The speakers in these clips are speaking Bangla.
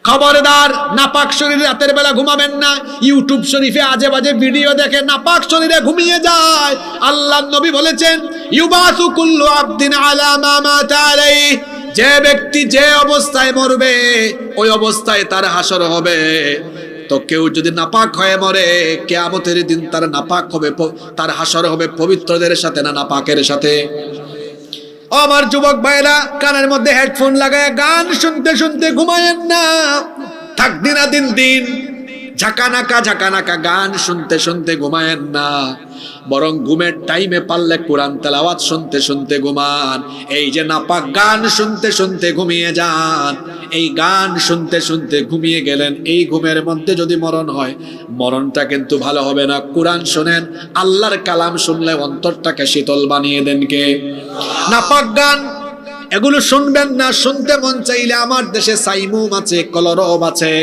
খবরদার, নাপাক শরীরে রাতের বেলা ঘুমাবেন না। ইউটিউব শরীফে আজে বাজে ভিডিও দেখে নাপাক শরীরে ঘুমিয়ে যায়। আল্লাহর নবী বলেছেন, ইউবাসু কুল্লু আবদিন আলা মা মাতা আলাইহি, যে ব্যক্তি যে অবস্থায় মরবে ওই অবস্থায় তার হাসর হবে। তো কেউ যদি নাপাক হয়ে মরে, কিয়ামতের দিন তার নাপাক হবে, তার হাসর হবে পবিত্রদের সাথে না নাপাকের সাথে? আমার যুবক ভাইরা, কানের মধ্যে হেডফোন লাগায় গান শুনতে শুনতে ঘুমায়েন না। থাক দিনা দিন দিন ঝাঁকানাকা গান শুনতে শুনতে ঘুমায়েন না, বরং ঘুমের টাইমে পারলে কোরআন তেলাওয়াত শুনতে শুনতে ঘুমান। এই যে নাপাক গান শুনতে শুনতে ঘুমিয়ে যান, এই গান শুনতে শুনতে ঘুমিয়ে গেলেন, এই ঘুমের মধ্যে যদি মরণ হয়, মরণটা কিন্তু ভালো হবে না। কোরআন শোনেন, আল্লাহর কালাম শুনলে অন্তরটাকে শীতল বানিয়ে দেন কে? নাপাক গান এগুলো শুনবেন না। শুনতে মন চাইলে আমার দেশে সাইমুম আছে, কলরব আছে,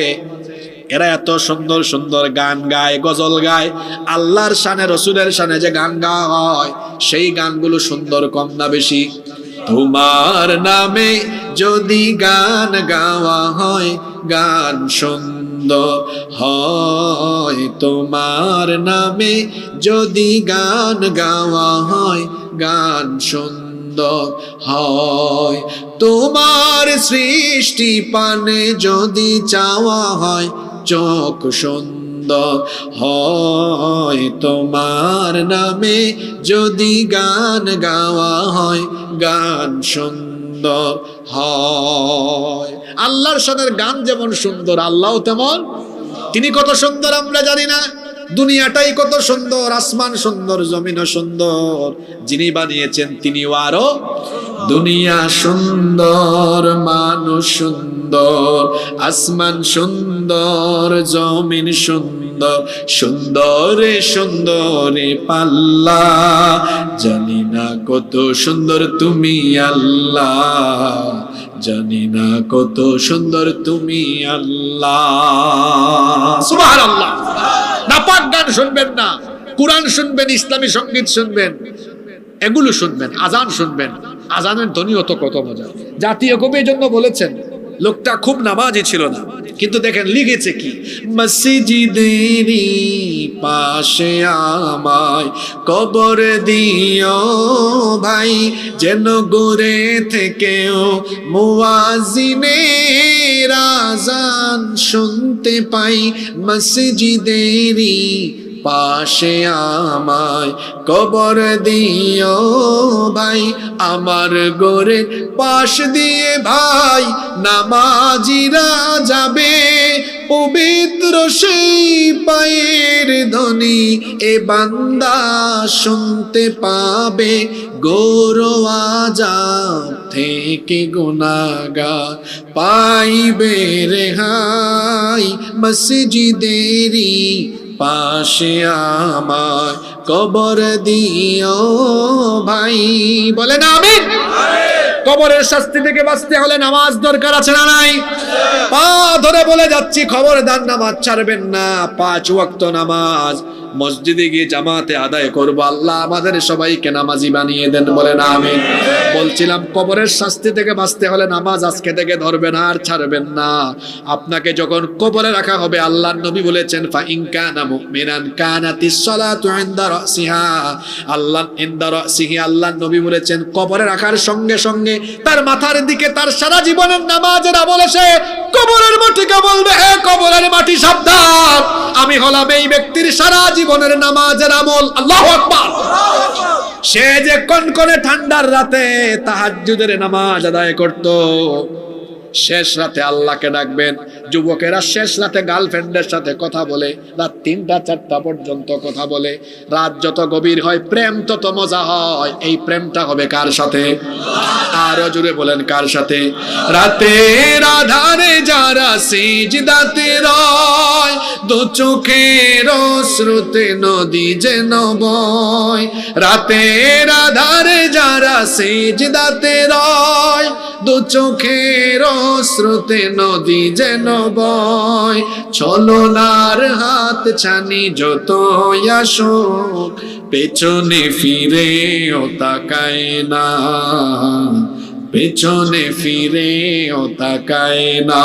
এরা এত সুন্দর সুন্দর গান গায়, গজল গায়। আল্লাহর শানে, রসুলের শানে যে গান গাওয়া হয়, সেই গানগুলো সুন্দর কম না বেশি? তোমার নামে যদি গান গাওয়া হয়, গান সুন্দর হয়। তোমার নামে যদি গান গাওয়া হয়, গান সুন্দর হয়। তোমার সৃষ্টি পানে যদি চাওয়া হয়, চোখ সুন্দর হয়। তোমার নামে যদি গান গাওয়া হয়, গান সুন্দর হয়। আল্লাহর শানের গান যেমন সুন্দর, আল্লাহও তেমন। তিনি কত সুন্দর আমরা জানি না? দুনিয়াটাই কত সুন্দর, আসমান সুন্দর, জমিনও সুন্দর। যিনি বানিয়েছেন তিনিও আরো। দুনিয়া সুন্দর, মানুষ সুন্দর, আসমান সুন্দর, জমিন সুন্দর, সুন্দরে সুন্দরে পাল্লা। জানি না কত সুন্দর তুমি আল্লাহ, জানি না কত সুন্দর তুমি আল্লাহ। সুবহানাল্লাহ। নাপাক গান শুনবেন না, কোরআন শুনবেন, ইসলামী সঙ্গীত শুনবেন, এগুলো শুনবেন, আজান শুনবেন। আজানের ধ্বনিও তো কত মজা। জাতীয় কবি এই জন্য বলেছেন, লোকটা খুব নামাজি ছিল না, কিন্তু দেখেন লিখেছে কি, মসজিদেরই পাশে আমায় কবর দিও ভাই, যেন গোরে থেকেও মুয়াজ্জিনের আজান শুনতে পাই। মসজিদেরই পাশে আমায় কবর দিও ভাই, আমার গোরে পাশ দিয়ে ভাই নামাজিরা যাবে, পবিত্র সেই পায়ের ধ্বনি এ বান্দা শুনতে পাবে। গৌর আযাব থেকে গুনাহগার পাইবে রেহাই, মসজিদেরই পাশে আমায় কবর দিও ভাই। বলেন আমিন। কবরের শাস্তি থেকে বাঁচতে হলে নামাজ দরকার আছে না নাই? পা ধরে বলে যাচ্ছি, খবরদার নামাজ ছাড়বেন না। 5 ওয়াক্ত নামাজ মসজিদে গিয়ে জামাতে আদায় করবো। আল্লাহ আমাদের সবাইকে নামাজি বানিয়ে দেন, বলেন আমিন। বলছিলাম, কবরের শাস্তি থেকে বাঁচতে হলে নামাজ আজকে থেকে ধরবেন আর ছাড়বেন না। আপনাকে যখন কবরে রাখা হবে, আল্লাহর নবী বলেছেন, ফা ইন কানা মুমিনান কানাতিস সালাতু ইনদা রাসিহা, ইনদা রাসিহি। আল্লাহর নবী বলেছেন, কবরে রাখার সঙ্গে সঙ্গে তার মাথার দিকে তার সারা জীবনের নামাজের আমল এসে কবরের মাটিকে বলবে, হে কবরের মাটি সাবধান, আমি হলাম এই ব্যক্তির সারা জীবনের নামাজের আমল। আল্লাহু আকবার। সে যে কনকনে ঠান্ডার রাতে তাহাজ্জুদের নামাজ আদায় করত, শেষ রাতে আল্লাহকে ডাকবেন। যুবকেরা শেষ রাতে গার্লফ্রেন্ডের সাথে কথা বলে, রাত 3টা-4টা পর্যন্ত কথা বলে। রাত যত গভীর হয়, প্রেম তত মজা হয়। এই প্রেমটা হবে কার সাথে? আরো জুড়ে বলেন, কার সাথে? রাতের আধারে যারা সিজদাতে রয়, দু চোখের অশ্রুতে নদী যেন বয়। রাতের আধারে যারা সিজদাতে রয়, দু চোখের অশ্রুতে নদী যেন বয়। ছলনার হাত ছানি যত আসুক, পেছনে ফিরেও তাকায় না। পেছনে ফিরেও তাকায় না।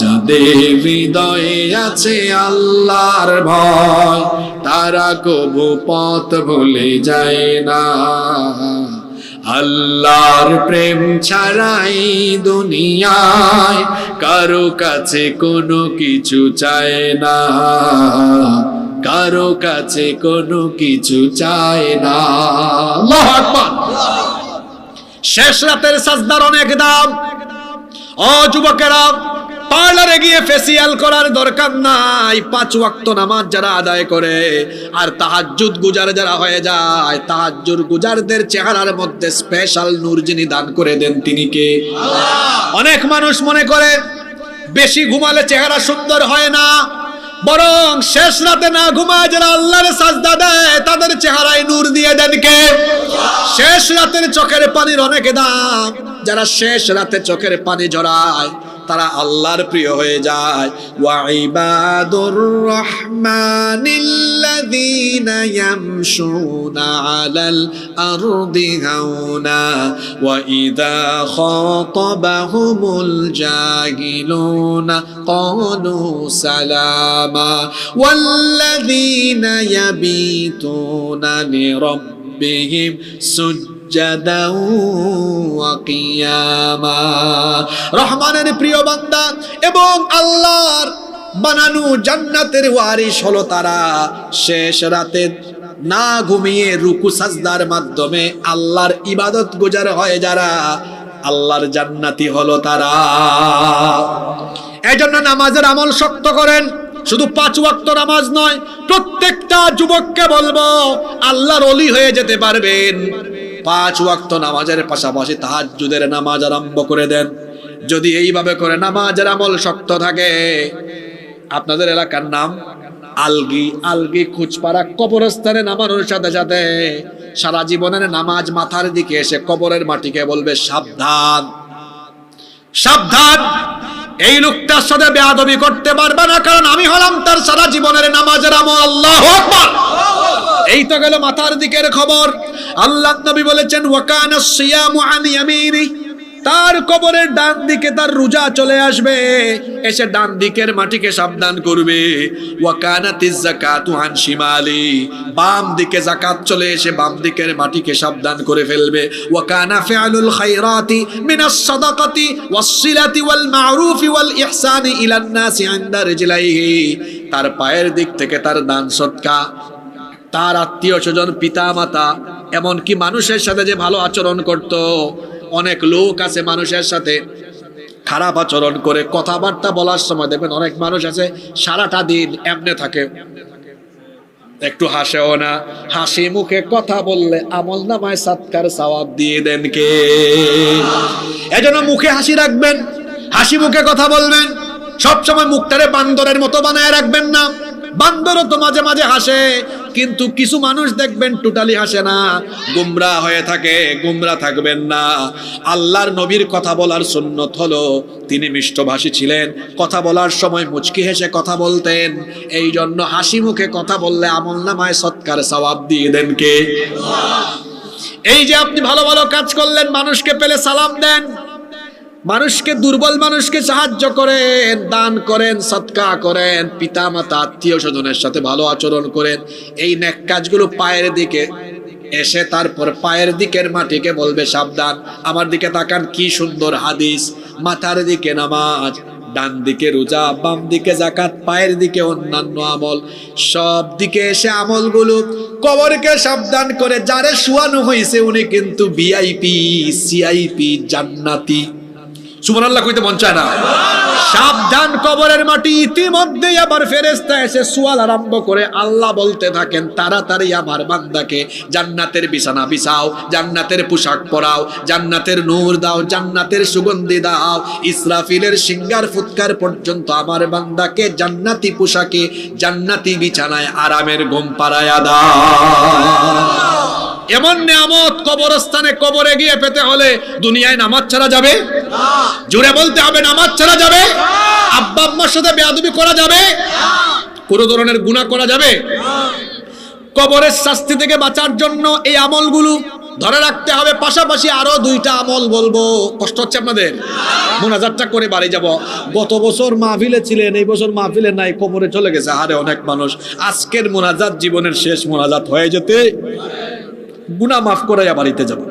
যাদের হৃদয়ে আছে আল্লাহর ভয়, তারা কবু পথ ভুলে যায় না। আল্লাহর প্রেম ছাড়াই দুনিয়ায় কারো কাছে কোনো কিছু চায় না, কারো কাছে কোনো কিছু চায় না। আল্লাহু আকবার। শেষ রাতের সাজদার অনেক দাম। ও যুবকেরা, পার্লারে গিয়ে ফেসিয়াল করার দরকার নাই। 5 ওয়াক্ত নামাজ যারা আদায় করে আর তাহাজ্জুদ গুজার যারা হয়ে যায়, তাহাজ্জুদ গুজারদের চেহারার মধ্যে স্পেশাল নূর যিনি দান করে দেন তিনি কে? আল্লাহ। অনেক মানুষ মনে করে বেশি ঘুমালে চেহারা সুন্দর হয় না, বরং শেষ রাতে না ঘুমায় যারা আল্লাহর সাজদা দেয় তাদের চেহারায় নূর দিয়ে দেন কে? শেষ রাতের চোখের পানির অনেক দাম। যারা শেষ রাতে চোখের পানি ঝরায় তারা আল্লাহর প্রিয় হয়ে যায়। ওয়া ইবাদুর রহমানিল্লাযীনা ইয়ামশুনা আলাল আরদি হাওনা ওয়া ইযা খাতাবাহুমুল জাহিলুনা ক্বালু সালামা ওয়াল্লাযীনা ইয়াবিতুনা লিরাব্বিহিম সুজ্জাদাও ওয়া কিয়ামা। রহমানের প্রিয় বান্দা এবং আল্লাহর বানানো জান্নাতের ওয়ারিশ হলো তারা। শেষ রাতে না ঘুমিয়ে রুকু সাজদার মাধ্যমে আল্লাহর ইবাদত গুজার হয় যারা, আল্লাহর জান্নাতি হলো তারা। এজন্য নামাজের আমল শক্ত করেন। শুধু 5 ওয়াক্ত নামাজ নয়, প্রত্যেকটা যুবককে বলবো আল্লাহর ওলি হয়ে যেতে পারবেন। 5 ওয়াক্ত নামাজের পাশাপাশি তাহাজ্জুদের নামাজ আরম্ভ করে দেন। যদি এইভাবে করে নামাজের আমল শক্ত থাকে, আপনাদের এলাকার নাম আলগি খুচপাড়া কবরস্থানে নামানোর সাথে সাথে সারা জীবনের নামাজ মাথার দিকে এসে কবরের মাটিকে বলবে সাবধান, সাবধান, এই লোকটার সাথে বেয়াদবি করতে পারবে না, কারণ আমি হলাম তার সারা জীবনের নামাজের আমল। আল্লাহু আকবার। এই তো গেল মাথার দিকের খবর। আল্লাহ নবী বলেছেন ওয়া কানা সিয়ামু আন ইয়ামিনি, তার কবরের ডান দিকে তার রোজা চলে আসবে, এসে ডান দিকের মাটিকে সাবধান করবে। ওয়া কানাতিজ যাকাতু আন শিমালি, বাম দিকে যাকাত চলে এসে বাম দিকের মাটিকে সাবধান করে ফেলবে। ওয়া কানা ফিআলুল খায়রাতি মিনাস সাদাকাতি ওয়াস সিলাতি ওয়াল মা'রুফি ওয়াল ইহসানি ইলান নাসি ইনদা রিজলাইহি, তার পায়ের দিক থেকে তার দান সদকা, তার আত্মীয় স্বজন, পিতা মাতা, এমনকি মানুষের সাথে যে ভালো আচরণ করত। অনেক লোক আছে মানুষের সাথে খারাপ আচরণ করে, কথাবার্তা বলার সময় দেখবেন অনেক মানুষ আছে সারাটা দিন এমনে থাকে, একটু হাসেও না। হাসি মুখে কথা বললে আমল নামায় সাদকার সওয়াব দিয়ে দেন কে? এজন্য মুখে হাসি রাখবেন, হাসি মুখে কথা বলবেন। সবসময় মুখটারে বান্দরের মতো বানায় রাখবেন না। বান্দরও তো মাঝে মাঝে হাসে, কিন্তু কিছু মানুষ দেখবেন টোটালি হাসে না, গুমরা হয়ে থাকে। গুমরা থাকবেন না। আল্লাহর নবীর কথা বলার সুন্নত হলো তিনি মিষ্টভাষী ছিলেন, কথা বলার সময় মুচকি হেসে কথা বলতেন। এই জন্য হাসি মুখে কথা বললে আমল নামায় সৎকার সওয়াব দিয়ে দেন কে? এই যে আপনি ভালো ভালো কাজ করলেন, মানুষকে পেলে সালাম দেন, মানুষকে, দুর্বল মানুষকে সাহায্য করেন, দান করেন, সদকা করেন, পিতা মাতা আত্মীয় স্বজনের সাথে ভালো আচরণ করেন। এই নেক কাজগুলো পায়ের দিকে এসে তারপর পায়ের দিকের মাটিকে বলবে সাবধান। আমার দিকে তাকান, কি সুন্দর হাদিস। মাথার দিকে নামাজ, ডান দিকে রোজা, বাম দিকে যাকাত, পায়ের দিকে অন্যান্য আমল, সব দিকে এসে আমলগুলো কবরকে সাবধান করে। যারে শুয়ানো হয়েছে উনি কিন্তু ভিআইপি, সিআইপি, জান্নাতি। সুবহানাল্লাহ কইতে মন চায় না? সাবধান কবরের মাটি। ইতিমধ্যেই আবার ফেরেশতা এসে সুয়াল আরম্ভ করে। আল্লাহ বলতে থাকেন তাড়াতাড়ি আমার বান্দাকে জান্নাতের বিছানা বিছাও, জান্নাতের পোশাক পরাও, জান্নাতের নূর দাও, জান্নাতের সুগন্ধি দাও। ইসরাফিলের সিঙ্গার ফুৎকার পর্যন্ত আমার বান্দাকে জান্নাতি পোশাকে, জান্নাতি বিছানায় আরামের ঘুম পাড়ায়া দাও। এমন নিয়ামত কবরস্থানে, কবরে গিয়ে পেতে হলে দুনিয়ায় নামাজ ছাড়া যাবে না। জোরে বলতে হবে, নামাজ ছাড়া যাবে? আব্বা আম্মার সাথে বেয়াদবি করা যাবে? কোন ধরনের গুনাহ করা যাবে? কবরের শাস্তি থেকে বাঁচার জন্য এই আমলগুলো ধরে রাখতে হবে। পাশাপাশি আরো 2টা আমল বলবো। কষ্ট হচ্ছে আপনাদের? মোনাজাতটা করে বাড়ি যাব। গত বছর মাহফিলে ছিলেন, এই বছর মাহফিলে নাই, কবরে চলে গেছে হারে অনেক মানুষ। আজকের মোনাজাত জীবনের শেষ মোনাজাত হয়ে যেতে গুনাহ মাফ করে বাড়িতে যাব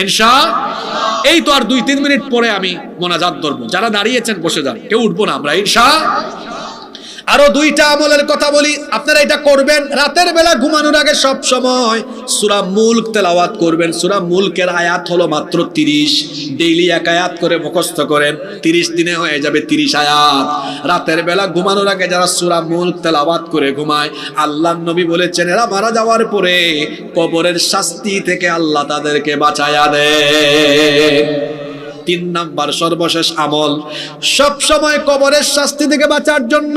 ইনশাআল্লাহ। এই তো আর 2-3 মিনিট পরে আমি মোনাজাত ধরবো। যারা দাঁড়িয়েছেন বসে যান, কেউ উঠবো না আমরা ইনশাআল্লাহ। আরো 2টা আমলের কথা বলি, আপনারা এটা করবেন। রাতের বেলা ঘুমানোর আগে সব সময় সূরা মুলক তেলাওয়াত করবেন। সূরা মুলকের আয়াত হলো মাত্র 30। ডেইলি 1 আয়াত করে মুখস্থ করেন, 30 দিনে হয়ে যাবে 30 আয়াত। রাতের বেলা ঘুমানোর আগে যারা সূরা মুলক তেলাওয়াত করে ঘুমায়, আল্লাহর নবী বলেছেন এরা মারা যাওয়ার পরে কবরের শাস্তি থেকে আল্লাহ তাদেরকে বাঁচায়া দেয়। 3 নাম্বার সর্বশেষ আমল, সব সময় কবরের শাস্তি থেকে বাঁচার জন্য,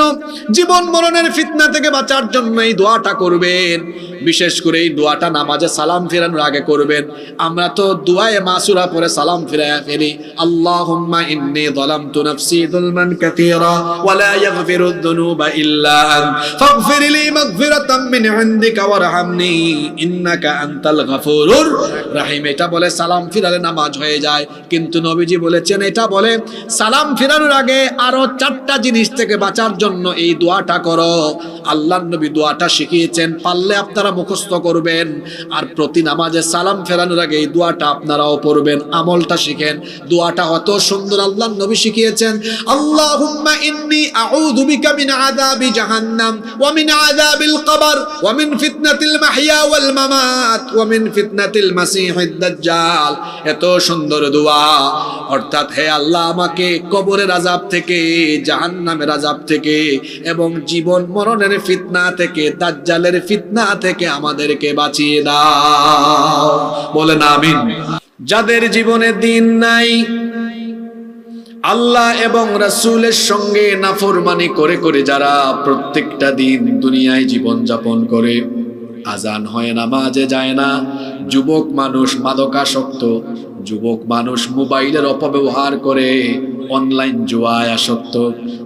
জীবন মরণের ফিতনা থেকে বাঁচার জন্য এই দোয়াটা করবেন। বিশেষ করে এই দোয়াটা নামাজে সালাম ফেরানোর আগে করবেন। আমরা তো দুআয়ে মাসুরা পরে সালাম ফিরায়া ফেলি, আল্লাহুম্মা ইন্নী যালামতু নাফসি যুলমান কাসীরা ওয়া লা ইয়াগফিরুয যুনুবা ইল্লা আনতা ফাগফিরলি মাগফিরাতাম মিন ইনদিকা ওয়ারহামনি ইন্নাকা আনতাল গফুরুর রহিম। এটা বলে সালাম ফিরালে নামাজ হয়ে যায়। কিন্তু নবীজি বলেছেন এটা বলে সালাম ফিরানোর আগে আরো 4টা জিনিস থেকে বাঁচার জন্য এই দোয়াটা করো। আল্লাহর নবী দোয়াটা শিখিয়েছেন, পারলে আপনারা মুখস্থ করবেন। আর প্রতি নামাজে সালাম ফেরানোর আগে এই দোয়াটা আপনারাও পড়বেন, আমলটা শিখেন। দোয়াটা অত সুন্দর আল্লাহর নবী শিখিয়েছেন, আল্লাহুম্মা ইন্নী আউযু বিকা মিন আযাবি জাহান্নাম ওয়া মিন আযাবিল কবর ওয়া মিন ফিতনাতিল মাহইয়া ওয়াল মামাত ওয়া মিন ফিতনাতিল মাসিহিদ দাজ্জাল। এত সুন্দর দোয়া। অর্থাৎ হে আল্লাহ, আমাকে কবরের আযাব থেকে, জাহান্নামের আযাব থেকে এবং জীবন মরণের ফিতনা থেকে, দাজ্জালের ফিতনা থেকে আমাদেরকে বাঁচিয়ে দাও। বলেন আমিন। যাদের জীবনে দিন নাই, আল্লাহ এবং রাসূলের সঙ্গে নাফরমানি করে করে যারা প্রত্যেকটা দিন দুনিয়ায় জীবন যাপন করে, আজান হয় নামাজে যায় না, যুবক মানুষ মাদকাসক্ত, যুবক মানুষ মোবাইলের অপব্যবহার করে, অনলাইন জুয়ায় আসক্ত,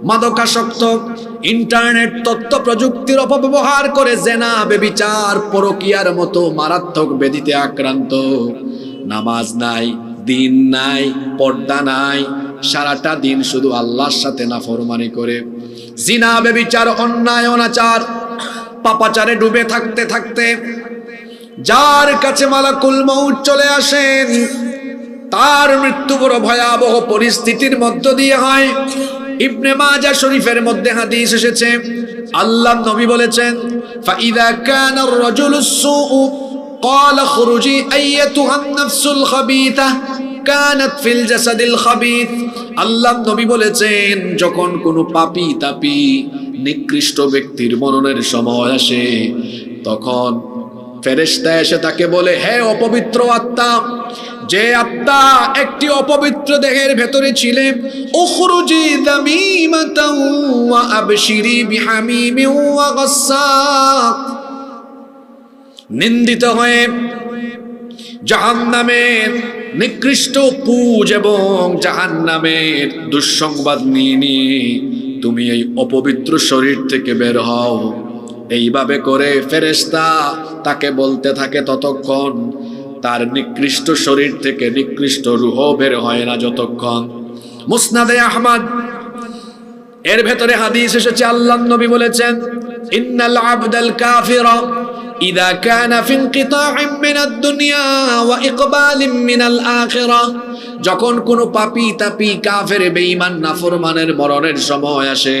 মাদকাসক্ত, ইন্টারনেট তথ্য প্রযুক্তির অপব্যবহার করে জেনা, ব্যভিচার, পরকীয়ার মতো মারাত্মক ব্যাধিতে আক্রান্ত, নামাজ নাই, দিন নাই, পর্দা নাই, সারাটা দিন শুধু আল্লাহর সাথে নাফরমানি করে, জিনা, ব্যভিচার, অন্যায়, অনাচার, পাপাচারে ডুবে থাকতে থাকতে যার কাছে মালাকুল মউত চলে আসেন, তার মৃত্যু বড় ভয়াবহ পরিস্থিতির মধ্য দিয়ে হয়। ইবনে মাজাহ শরীফের মধ্যে হাদিস এসেছে, আল্লাহর নবী বলেছেন, ফাইদা কানা আর-রাজুলুস সুউ ক্বালা খুরুজি আইয়াতুহান নাফসুল খাবিথা কানাত ফিল জাসাদিল খাবিথ। আল্লাহর নবী বলেছেন, যখন কোনো পাপী তাপী নিকৃষ্ট ব্যক্তির মরণের সময় আসে, তখন ফেরেশতা এসে তাকে বলে, হে অপবিত্র আত্মা, যে আত্মা একটি অপবিত্র দেহের ভেতরে ছিলে, উখরুজি দামিমাতাও ওয়া আবশিরি বিহামিমিন ওয়া গাসসাক, নিন্দিত হয়ে জাহান্নামের নিকৃষ্ট পুজ এবং জাহান্নামের দুঃসংবাদ নিয়ে তুমি এই অপবিত্র শরীর থেকে বের হও। এইভাবে করে ফেরেশতা তাকে বলতে থাকে ততক্ষণ তার নিকৃষ্ট শরীর থেকে নিকৃষ্ট রূহ বের হয় না যতক্ষণ। মুসনাদে আহমদ এর ভেতরে হাদিস এসেছে, আল্লাহর নবী বলেছেন, ইন্নাল আবদাল কাফিরা ইযা কানা ফি ইনকিতাইম মিনাদ দুনিয়া ওয়া ইকবালিম মিনাল আখিরাহ, যখন কোনো পাপী তাপী কাফের বেঈমান নাফরমানের মরণের সময় আসে,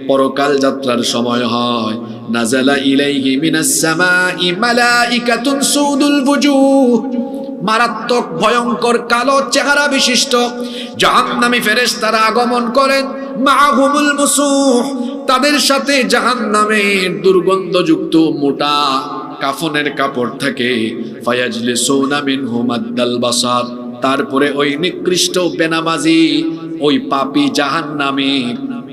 পরকাল যাত্রার সময় হয়, নাযালা ইলাইহি মিনাস সামাই মালাইকাতুন সুদুল বুজুহ, মারাত্মক ভয়ঙ্কর কালো চেহারা বিশিষ্ট জাহান্নামী ফেরেশতারা আগমন করেন, মাআহুমুল মুসুহ, তাদের সাথে জাহান্নামের দুর্গন্ধযুক্ত মোটা কাফনের কাপড় থাকে, ফায়াজলিসুনা মিনহু মাদ্দাল বাসার, তারপরে ওই নিকৃষ্ট বেনামাজি ওই পাপী জাহান্নামী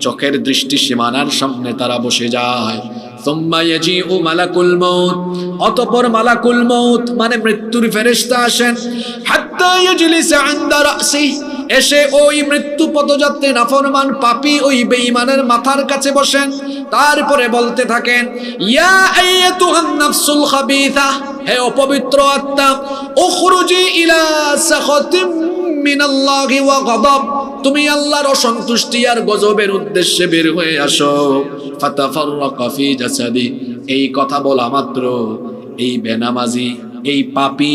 চোখের দৃষ্টি সীমানার সামনে তারা বসে যায়। সুম্মা ইয়াজিউ মালাকুল মউত, অতঃপর মালাকুল মউত মানে মৃত্যুর ফেরেশতা আসেন, হাত্তা ইয়াজলিসা ইনদা রাসি, এসে ওই মৃত্যু পথযাত্রী নাফরমান পাপী ওই বেঈমানের মাথার কাছে বসেন, তারপরে বলতে থাকেন, ইয়া আইয়াতুহান নাফসুল খাবিথা, হে অপবিত্র আত্মা, উখরুজি ইলা সাখাতিম মিনাল্লাহি ওয়া গাদাব, তুমি আল্লাহর অসন্তুষ্টি আর গজবের উদ্দেশ্যে বের হয়ে আসো। ফাতাফাররাকা ফি জাসাদি, এই কথা বলা মাত্র এই বেনামাজি, এই পাপী,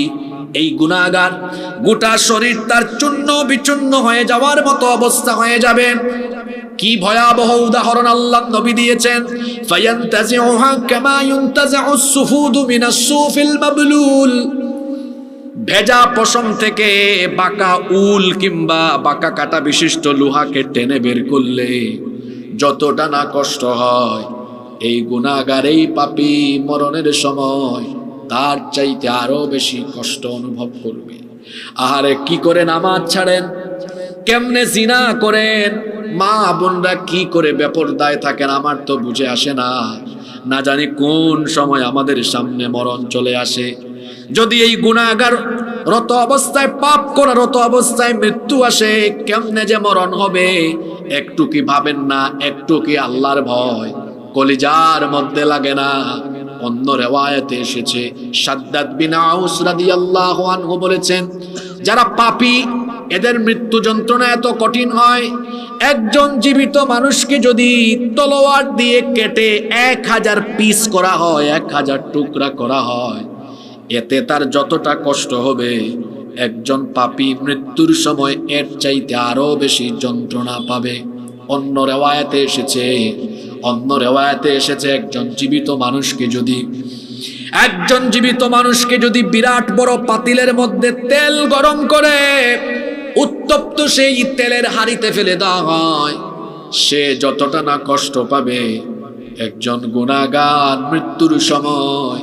এই গুনাহগার গোটা শরীর তার চূর্ণ বিচূর্ণ হয়ে যাওয়ার মতো অবস্থা হয়ে যাবে। কি ভয়াবহ উদাহরণ আল্লাহ নবী দিয়েছেন, ফায়ান্তাজিউহা কামা ইউনতাজিউস সুফুদু মিনাস সুফিল মাবলুল, ভেজা পশম থেকে বাঁকা উল কিংবা বাঁকা কাটা বিশিষ্ট লোহাকে টেনে বের করলে যতটা না কষ্ট হয়, এই গুনাহগার এই পাপী মরণের সময় তার চাইতে আরো বেশি কষ্ট অনুভব করবে। আহারে কি করে নামাজ ছাড়েন, কেমনে জিনা করেন, মা বোনরা কি করে বেপরদায় থাকেন, আমার তো বুঝে আসে না। না জানি কোন সময় আমাদের সামনে মরণ চলে আসে। যদি এই গুনাহগার রত অবস্থায়, পাপ করার রত অবস্থায় মৃত্যু আসে, কেমনে যে মরণ হবে একটু কি ভাবেন না? একটু কি আল্লাহর ভয় কলিজার মধ্যে লাগে না? অন্য রিওয়ায়াতে এসেছে, শাদ্দাদ বিন আউস রাদিয়াল্লাহু আনহু বলেছেন, যারা পাপী এদের মৃত্যু যন্ত্রণা এত কঠিন হয়, একজন জীবিত মানুষকে যদি তলোয়ার দিয়ে কেটে 1000 পিস করা হয়, 1000 টুকরা করা হয়, এতে তার যতটা কষ্ট হবে, একজন পাপী মৃত্যুর সময় এর চাইতে আরো বেশি যন্ত্রণা পাবে। অন্য রিওয়ায়াতে এসেছে একজন জীবিত মানুষকে যদি বিরাট বড় পাতিলের মধ্যে তেল গরম করে উত্তপ্ত সেই তেলের হাঁড়িতে ফেলে দেওয়া হয়, সে যতটা না কষ্ট পাবে, একজন গুনাহগার মৃত্যুর সময়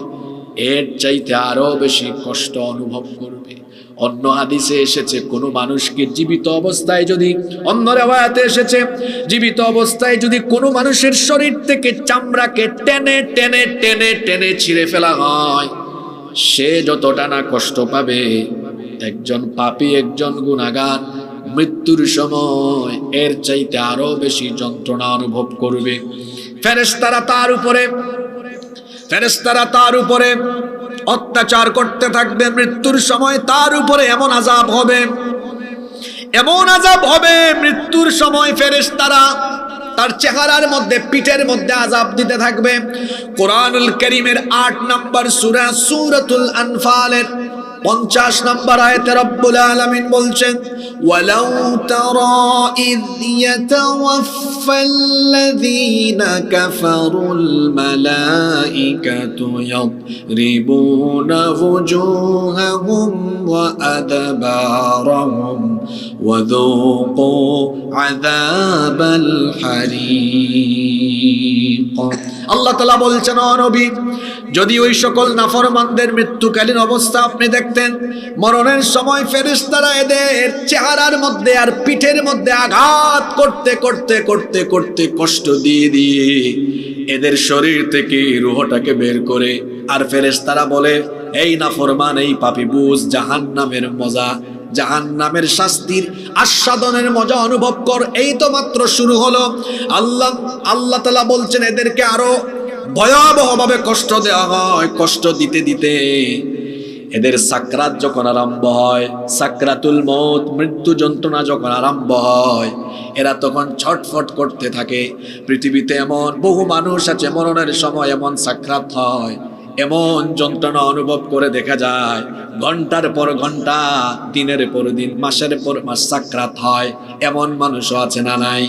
এর চাইতে আরো বেশি কষ্ট অনুভব করবে। অন্য হাদিসে এসেছে, কোনো মানুষকে জীবিত অবস্থায় যদি, অন্য রিওয়ায়াতে এসেছে, জীবিত অবস্থায় যদি কোনো মানুষের শরীর থেকে চামড়াকে টেনে টেনে টেনে টেনে ছিঁড়ে ফেলা হয়, সে যতটা না কষ্ট পাবে, একজন পাপী, একজন গুনাহগার মৃত্যুর সময় এর চাইতে আরো বেশি যন্ত্রণা অনুভব করবে। ফেরেশতারা তার উপরে অত্যাচার করতে থাকবে। মৃত্যুর সময় তার উপরে এমন আযাব হবে মৃত্যুর সময় ফেরেশতারা তার চেহারার মধ্যে, পিঠের মধ্যে আযাব দিতে থাকবে। কোরআনুল কারীমের 8 নম্বর সূরা সূরাতুল আনফালের 50 নম্বর আয়াতে রব্বুল আলামিন বলছেন, ওয়ালাউ তারা ইয ইয়াতাওয়াফাল্লাযীনা কাফারুল মালাইকাতু ইয়াদরিবুনা ওয়ুজুহাহুম ওয়া আদবারহুম ওয়া যুকু আযাবাল হারিক। আল্লাহ তাআলা বলছেন, ও নবী, যদি ওই সকল নাফরমানদের মৃত্যুকালীন অবস্থা আপনি দেখতেন, মরণের সময় ফেরেশতারা এদের চেহারার মধ্যে আর পিঠের মধ্যে আঘাত করতে করতে করতে করতে কষ্ট দিয়ে দিয়ে এদের শরীর থেকে রূহটাকে বের করে, আর ফেরেশতারা বলে, এই নাফরমান, এই পাপী, বুঝ জাহান্নামের মজা, জাহান্নামের শাস্তির আস্বাদনের মজা অনুভব কর। এই তো মাত্র শুরু হলো। আল্লাহ তাআলা বলছেন, এদেরকে আরো ভয়াবহভাবে কষ্ট দেওয়া হয়। কষ্ট দিতে দিতে এদের সাকরাত যখন আরম্ভ হয়, সাকরাতুল মউত, মৃত্যু যন্ত্রণা যখন আরম্ভ হয়, এরা তখন ছটফট করতে থাকে। পৃথিবীতে এমন বহু মানুষ আছে, মরণের সময় এমন সাকরাত হয়, এমন যন্ত্রণা অনুভব করে দেখা যায়, ঘন্টার পর ঘন্টা, দিনের পর দিন, মাসের পর মাস সাকরাত হয়। এমন মানুষও আছে না নাই?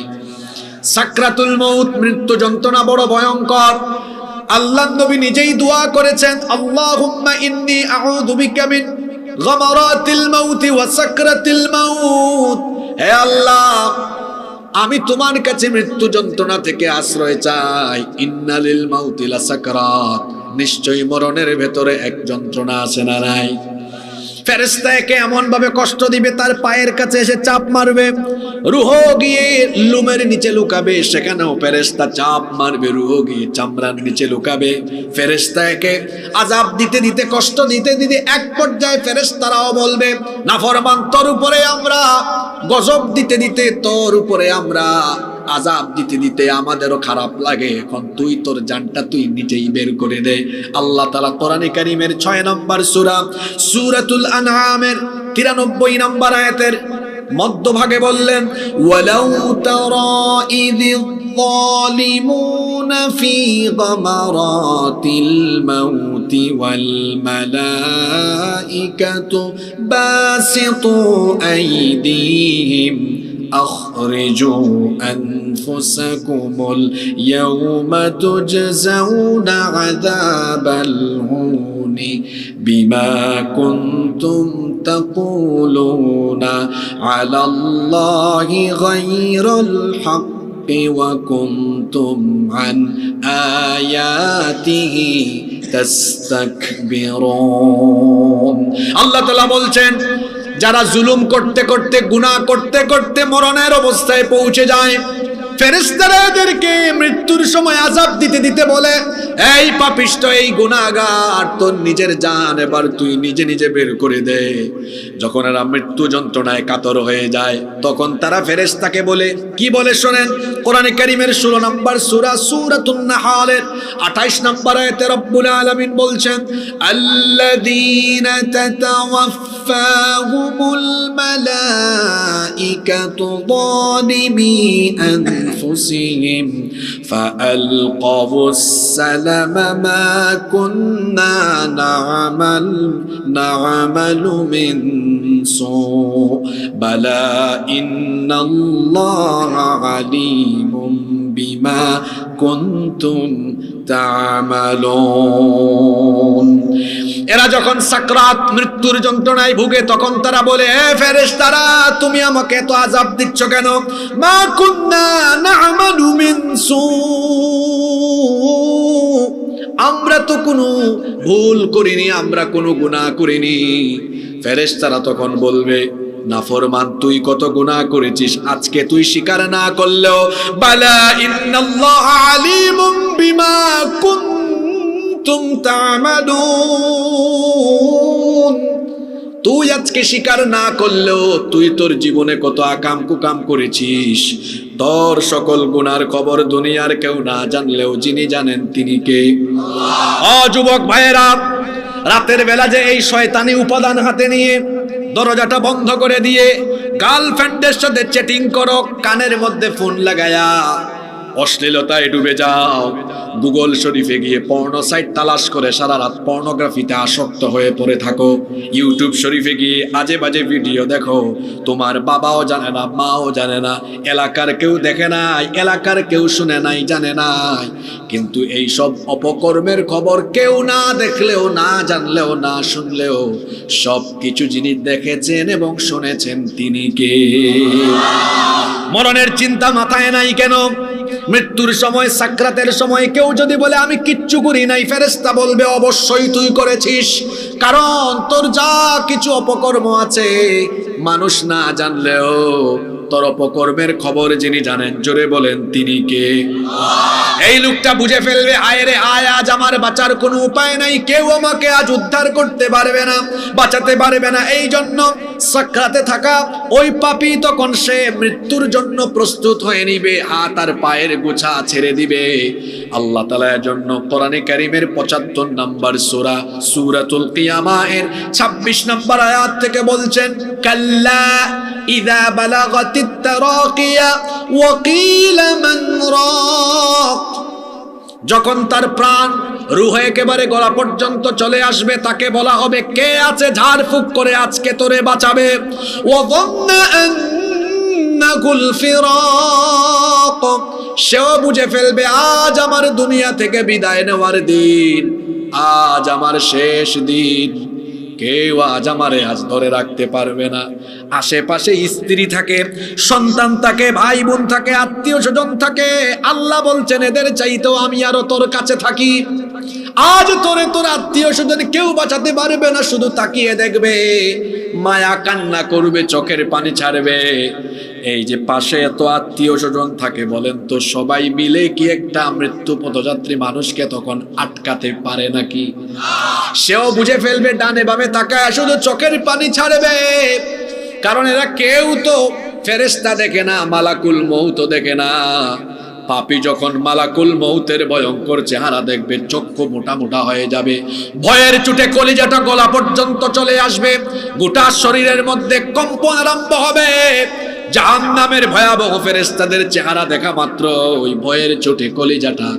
সাকরাতুল মউত, মৃত্যু যন্ত্রণা বড় ভয়ঙ্কর। আল্লাহ নবী নিজেই দোয়া করেছেন, আল্লাহুম্মা ইন্নী আউযু বিকা মিন গামারাতিল মাউতি ওয়া সাকরাতিল মাউত। হে আল্লাহ, আমি তোমার কাছে মৃত্যু যন্ত্রণা থেকে আশ্রয় চাই। ইন্না লিল মাউতি লাসাকরাত, নিশ্চয়ই মরণের ভেতরে এক যন্ত্রণা আছে না নাই? ফেরেশতা একে এমন ভাবে কষ্ট দিবে, তার পায়ের কাছে এসে চাপ মারবে, রূহ গিয়ে লুমের নিচে লুকাবে, সেখানেও ফেরেশতা চাপ মারবে, রূহ গিয়ে চামড়ার নিচে লুকাবে। ফেরেশতা একে আযাব দিতে দিতে, কষ্ট দিতে দিতে এক পর্যায়ে ফেরেশতারাও বলবে, নাফরমান তোর উপরে আমরা গজব দিতে দিতে, তোর উপরে আমরা আযাব দিতে দিতে আমাদেরও খারাপ লাগে, এখন তুই তোর জানটা তুই নিজেই বের করে দে। আল্লাহ তাআলা কোরআনে কারীমের 6 নম্বর সূরা সূরাতুল আনআমের 93 নম্বর আয়াতের মধ্যভাগে বললেন, ওয়ালাউ তারা ইযিল যালিমুনা ফি গামারাতিল মাউতি ওয়াল মালাইকাতু বাসিতু আইদিহিম أخرجوا أنفسكم اليوم تجزون عذاب الهون بما كنتم تقولون على الله غير الحق وكنتم عن آياته تستكبرون الله تعالى বলছেন, যারা জুলুম করতে করতে, গুনাহ করতে করতে মরণের অবস্থায় পৌঁছে যায়, ফেরেশতারা এদেরকে মৃত্যুর সময় আযাব দিতে দিতে বলে, এই পাপিষ্ঠ, এই গুনাহগার, তোর নিজের জান এবার তুই নিজে নিজে বের করে দে। যখন এরা মৃত্যু যন্ত্রণায় কাতর হয়ে যায়, তখন তারা ফেরেশতাকে বলে, কি বলে শোনেন, কোরআনে কারীমের 16 নম্বর সূরা সূরাতুন নাহলের 28 নম্বর আয়াতে রব্বুল আলামিন বলছেন, আল্লাযীনা তাতাওয়াফাহুমুল মালাইকাতু যালিমি আনফুসিহিম ফাআলকাউস সালামা মা কুন্না না'মালু মিন সু বালা ইন্নাল্লাহা আলীমুম বিমা কুনতুম তা'মালুন। এরা যখন সাকরাত মৃত্যুর যন্ত্রণায় ভুগে, তখন তারা বলে, হে ফেরেশতারা, তুমি আমাকে এত আযাব দিচ্ছ কেন? মা কুন্না না'মালু মিন সু, আমরা তো কোনো ভুল করিনি, আমরা কোনো গুনাহ করিনি। ফেরেশতারা তখন বলবে, নাফরমান, তুই কত গুনাহ করেছিস, আজকে তুই স্বীকার না করলেও, বালা ইন্নাল্লাহা আলীমুম বিমা কুনতুম তা'মালুন, তুই আজকে স্বীকার না করলেও তুই তোর জীবনে কত আকাম কুকাম করেছিস, তোর সকল গুনার খবর দুনিয়ার কেউ না জানলেও যিনি জানেন তিনি কে? ও যুবক ভাইয়েরা, রাতের বেলা যে এই শয়তানি উপাদান হাতে নিয়ে দরজাটা বন্ধ করে দিয়ে গার্লফ্রেন্ডের সাথে চ্যাটিং করো, কানের মধ্যে ফোন লাগায়া অশ্লীলতায় ডুবে যাও, গুগল শরীফে গিয়ে পর্ন সাইট তালাশ করে সারা রাত পর্নোগ্রাফিতে আসক্ত হয়ে পড়ে থাকো, ইউটিউব শরীফে গিয়ে আজে বাজে ভিডিও দেখো, তোমার বাবাও জানে না, মাও জানে না, এলাকার কেউ দেখে নাই, এলাকার কেউ শুনে নাই, জানে নাই, কিন্তু এই সব অপকর্মের খবর কেউ না দেখলেও, না জানলেও, না শুনলেও সব কিছু যিনি দেখেছেন এবং শুনেছেন তিনি কে? মরণের চিন্তা মাথায় নাই কেন? মৃত্যুর সময়, সাকরাতের সময় কেউ যদি বলে আমি কিচ্ছু করি নাই, ফেরেশতা বলবে অবশ্যই তুই করেছিস, কারণ তোর যা কিছু অপকর্ম আছে মানুষ না জানলেও তোর অপকর্মের খবর যিনি জানেন, জোরে বলেন তিনি কে? এই লোকটা বুঝে ফেলবে, আয় রে আয়, আজ আমার বাঁচার কোনো উপায় নাই, কেউ আমাকে আজ উদ্ধার করতে পারবে না, বাঁচাতে পারবে না। এই জন্য সাকরাতে থাকা ওই পাপী তখন সে মৃত্যুর জন্য প্রস্তুত হয়ে নিবে, হাত আর পায়ের গোছা ছেড়ে দিবে। আল্লাহ তাআলা এর জন্য কোরআনে কারীমের 75 নম্বর সূরা সূরাতুল কিয়ামা এর 26 নম্বর আয়াত থেকে বলছেন, কাল্লা ইযা বালাগাতিত তারাকিয়া ওয়া কিলা মান রাক, যখন তার প্রাণ রূহ একেবারে গলা পর্যন্ত চলে আসবে, তাকে বলা হবে কে আছে ঝাড়ফুঁক করে আজকে তোরে বাঁচাবে। ওয়া যান্না আন্নাকুল ফিরাক, সেও বুঝে ফেলবে আজ আমার দুনিয়া থেকে বিদায় নেওয়ার দিন, আজ আমার শেষ দিন। কেউ আজ আমারে আজ ধরে রাখতে পারবে না। আশেপাশে স্ত্রী থাকে, সন্তান থাকে, ভাই বোন থাকে, আত্মীয় স্বজন থাকে। আল্লাহ বলছেন এদের চাইতেও আমি আরো তোর কাছে থাকি। আজ তোরে তোর আত্মীয় স্বজন কেউ বাঁচাতে পারবে না, শুধু তাকিয়ে দেখবে, মায়া কান্না করবে, চোখের পানি ছাড়বে। এই যে পাশে এত আত্মীয় স্বজন থাকে, বলেন তো সবাই মিলে কি একটা মৃত্যু পথযাত্রী মানুষকে তখন আটকাতে পারে নাকি? সেও বুঝে ফেলবে, ডানে বামে তাকায় শুধু চোখের পানি ছাড়বে। কারণ এরা কেউ তো ফেরেশতা দেখে না, মালাকুল মউত দেখে না। পাপী যখন মালাকুল মউতের ভয়ঙ্কর চেহারা দেখবে, চক্ষু মোটা মোটা হয়ে যাবে, ভয়ের চোটে কলিজাটা গলা পর্যন্ত চলে আসবে, গোটা শরীরের মধ্যে কম্পন আরম্ভ হবে। জাহান্নামের ভয়াবহ ফেরেশতাদের চেহারা দেখা মাত্র ওই ভয়ের চোটে কলিজাটা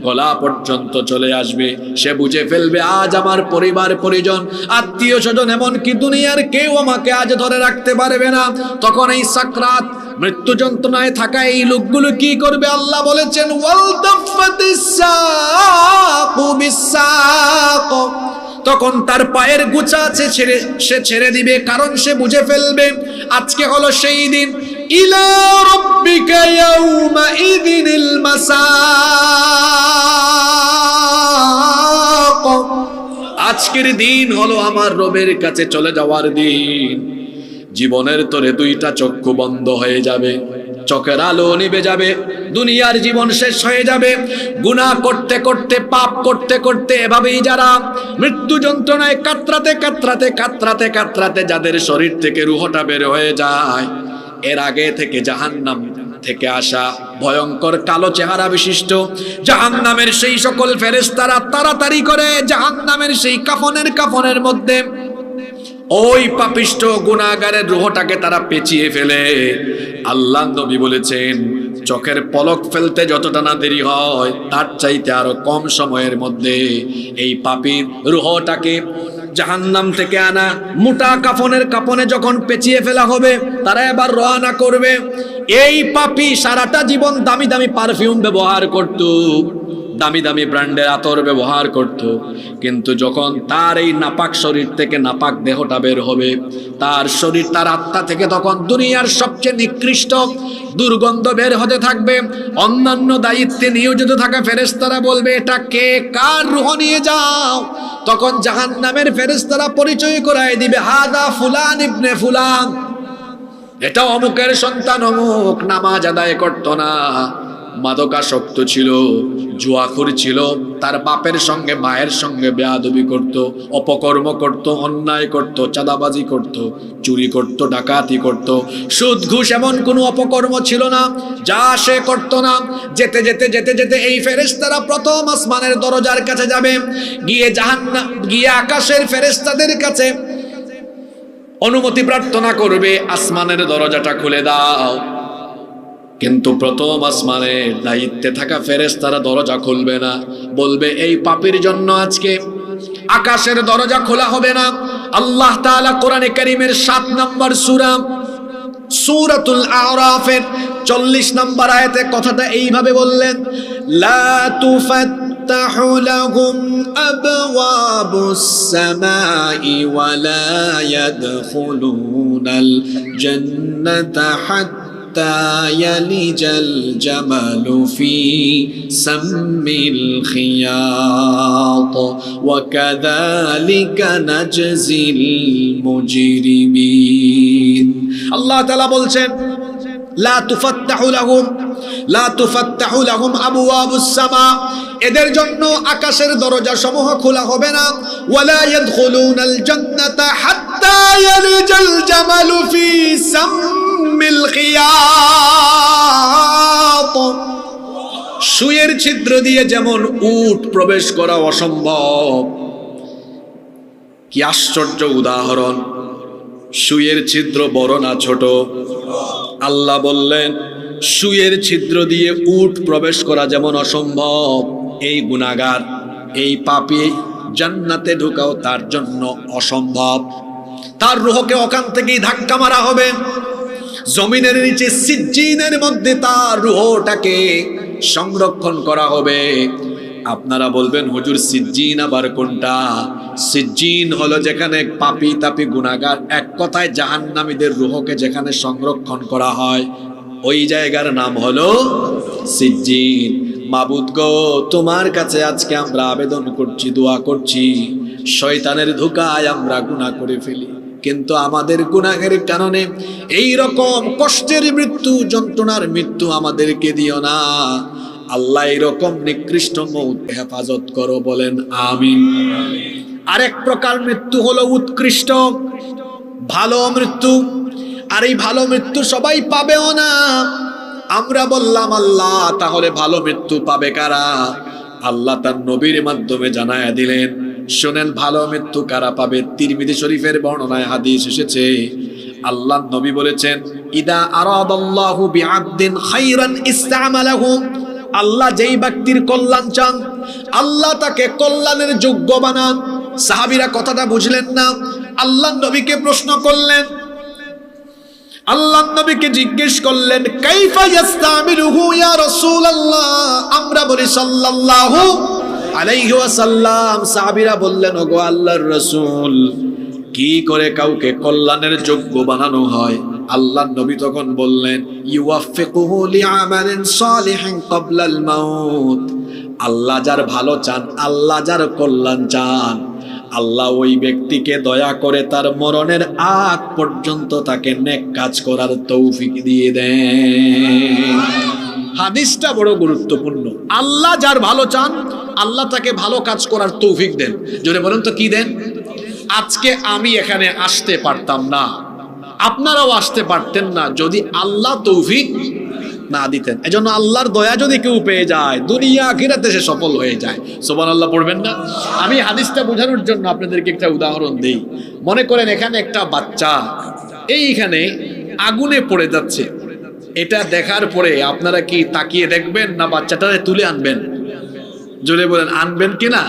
গলা পর্যন্ত চলে আসবে। সে বুঝে ফেলবে আজ আমার পরিবার পরিজন, আত্মীয় স্বজন, এমনকি দুনিয়ার কেউ আমাকে আজ ধরে রাখতে পারবে না। তখন এই সাকরাত মৃত্যু যন্ত্রণায় থাকা এই লোকগুলো কি করবে? আল্লাহ বলেছেন ওয়ালতাফাতিস সাকু বিসাক, তখন তার পায়ের গোছা আছে সে ছেড়ে দিবে। কারণ সে বুঝে ফেলবে আজকে হলো সেই দিন। ইলা রাব্বিকা ইয়াউমা ইযিনিল মাসাক, আজকের দিন হলো আমার রবের কাছে চলে যাওয়ার দিন। জীবনের তোরে দুইটা চক্ষু বন্ধ হয়ে যাবে, চোখের আলো নিভে যাবে, দুনিয়ার জীবন শেষ হয়ে যাবে। গুনাহ করতে করতে, পাপ করতে করতে এভাবেই যারা মৃত্যু যন্ত্রণায় কাতরাতে কাতরাতে কাতরাতে কাতরাতে যাদের শরীর থেকে রূহটা বের হয়ে যায়, এর আগে থেকে জাহান্নাম থেকে আসা ভয়ঙ্কর কালো চেহারা বিশিষ্ট জাহান্নামের সেই সকল ফেরেশতারা তাড়াতাড়ি করে জাহান্নামের সেই কাফনের মধ্যে ওই পাপিষ্ট গুনাহগারের রূহটাকে তারা পেঁচিয়ে ফেলে। আল্লাহ নবী বলেছেন চোখের পলক ফেলতে যতটা না দেরি হয়, তার চাইতে আরো কম সময়ের মধ্যে এই পাপীর রূহটাকে জাহান্নাম থেকে আনা মোটা কাফনে যখন পেঁচিয়ে ফেলা হবে, তারা এবার রওনা করবে। এই পাপী সারাটা জীবন দামি দামি পারফিউম ব্যবহার করত, দামি দামি ব্র্যান্ডের আতর ব্যবহার করত, কিন্তু যখন তার এই নাপাক শরীর থেকে নাপাক দেহটা বের হবে, তার শরীর তার আত্মা থেকে তখন দুনিয়ার সবচেয়ে নিকৃষ্ট দুর্গন্ধ বের হতে থাকবে। অন্যান্য দায়িত্বে নিয়োজিত থাকা ফেরেশতারা বলবে এটা কে, কার রূহ নিয়ে যাও। তখন জাহান্নামের ফেরেশতারা পরিচয় করায় দিবে, হাদা ফুলান ইবনে ফুলান, এটা অমুকের সন্তান অমুক, নামাজ আদায় করতো না, মাদকাসক্ত ছিল, জুয়াখুর ছিল, তার বাপের সঙ্গে মায়ের সঙ্গে বেয়াদবি করত, অপকর্ম করত, অন্যায় করত, চাঁদাবাজি করত, চুরি করত, ডাকাতি করত, সুদ ঘুষ এমন কোনো অপকর্ম ছিল না যা সে করত না। যেতে যেতে যেতে যেতে এই ফেরেশতারা প্রথম আসমানের দরজার কাছে যাবে, গিয়ে আকাশের ফেরেশতাদের কাছে অনুমতি প্রার্থনা করবে, আসমানের দরজাটা খুলে দাও। কিন্তু প্রথম আসমানের দায়িত্বে থাকা ফেরেশতারা দরজা খুলবে না, বলবে এই পাপীর জন্য আজকে আকাশের দরজা খোলা হবে না। আল্লাহ তাআলা কোরআনে কারীমের 7 নম্বর সূরাতুল আরাফের 40 নম্বর আয়াতে কথাটা এইভাবে বললেন, লা তুফাত্তাহু লাহুম আবওয়াবুস সামাই ওয়া লা ইয়াদখুলুনাল জান্নাতা হাত্তা يلج الجمل في سم الخياط وكذلك نجزي المجرمين। আল্লাহ তাআলা বলছেন লা তুফাত্তাহু লাহুম আবওয়াবুস সামা, এদের জন্য আকাশের দরজা সমূহ খোলা হবে না। ওয়ালা ইয়াদখুলুনাল জান্নাতা হাত্তা ইয়ালিজাল জামালু ফি সাম্মিল খিয়াত, সুয়ের ছিদ্র দিয়ে যেমন উট প্রবেশ করা অসম্ভব। কি আশ্চর্য উদাহরণ! সুয়ের ছিদ্র বড় না ছোট? আল্লাহ বললেন সুয়ের ছিদ্র দিয়ে উট প্রবেশ করা যেমন অসম্ভব, এই গুনাহগার, এই পাপী জান্নাতে ঢোকাও তার জন্য অসম্ভব। তার রূহকে ওখান থেকেই ধাক্কা মারা হবে, জমিনের নিচে সিজ্জিনের মধ্যে তার রূহটাকে সংরক্ষণ করা হবে। আপনারা বলবেন হুজুর সিজ্জিন আবার কোনটা? সিজ্জিন হলো যেখানে পাপী তাপী গুনাহগার, এক কথায় জাহান্নামীদের রূহকে যেখানে সংরক্ষণ করা হয়, ওই জায়গার নাম হলো সিজ্জিন। মাবুদ গো, তোমার কাছে আজকে আমরা আবেদন করছি, দোয়া করছি, শয়তানের ধোঁকায় আমরা গুনাহ করে ফেলি, কিন্তু আমাদের গুনাহের কারণে এই রকম কষ্টের মৃত্যু, যন্ত্রণার মৃত্যু আমাদেরকে দিও না আল্লাহ। এরকম নিকৃষ্ট মৌত হেফাজত করো, বলেন আমিন। আরেক প্রকার মৃত্যু হলো উৎকৃষ্ট ভালো মৃত্যু, আর এই ভালো মৃত্যু সবাই পাবেও না। আমরা বললাম আল্লাহ, তাহলে ভালো মৃত্যু পাবে কারা? আল্লাহ তার নবীর মাধ্যমে জানায়া দিলেন, শুনেন ভালো মৃত্যু কারা পাবে। তিরমিজি শরীফের বর্ণনায় হাদিস এসেছে, আল্লাহ নবী বলেছেন, ইদা আরাদাল্লাহু বিআবদিন খায়রান ইসতামালাহু, আল্লাহ যেই ব্যক্তির কল্যাণ চান আল্লাহ তাকে কল্যাণের যোগ্য বানান। সাহাবীরা কথাটা বুঝলেন না, আল্লাহ নবীকে প্রশ্ন করলেন, আল্লাহ নবীকে জিজ্ঞেস করলেন, কাইফা ইস্তামিলুহু ইয়া রাসূলুল্লাহ? আমরা বলি সাল্লাল্লাহু আলাইহি ওয়াসাল্লাম। সাহাবীরা বললেন, ওগো আল্লাহর রাসূল, কি করে কাউকে কল্যাণের যোগ্য বানানো হয়? আল্লাহ নবী তখন বললেন, ইউওয়াফিকুহু লিআমালিন সালিহিন ক্বাবলাল মাউত। আল্লাহ যার ভালো চান, আল্লাহ যার কল্যাণ চান, আল্লাহ ওই ব্যক্তিকে দয়া করে তার মরণের আগ পর্যন্ত তাকে নেক কাজ করার তৌফিক দিয়ে দেন। হাদিসটা বড় গুরুত্বপূর্ণ। আল্লাহ যার ভালো চান আল্লাহ তাকে ভালো কাজ করার তৌফিক দেন। জোরে বলেন তো কি দেন? আজকে আমি এখানে আসতে পারতাম না, আপনারাও আসতে পারতেন না যদি আল্লাহ তৌফিক না দিতেন। এজন্য আল্লাহর দয়া যদি কেউ পেয়ে যায়, দুনিয়া আখিরাতে সে সফল হয়ে যায়। সুবহানাল্লাহ পড়বেন না? আমি হাদিসটা বোঝানোর জন্য আপনাদেরকে একটা উদাহরণ দেই। মনে করেন এখানে একটা বাচ্চা এইখানে আগুনে পড়ে যাচ্ছে, এটা দেখার পরে আপনারা কি তাকিয়ে দেখবেন না বাচ্চাটারে তুলে আনবেন? জোরে বলেন, আনবেন কিনা?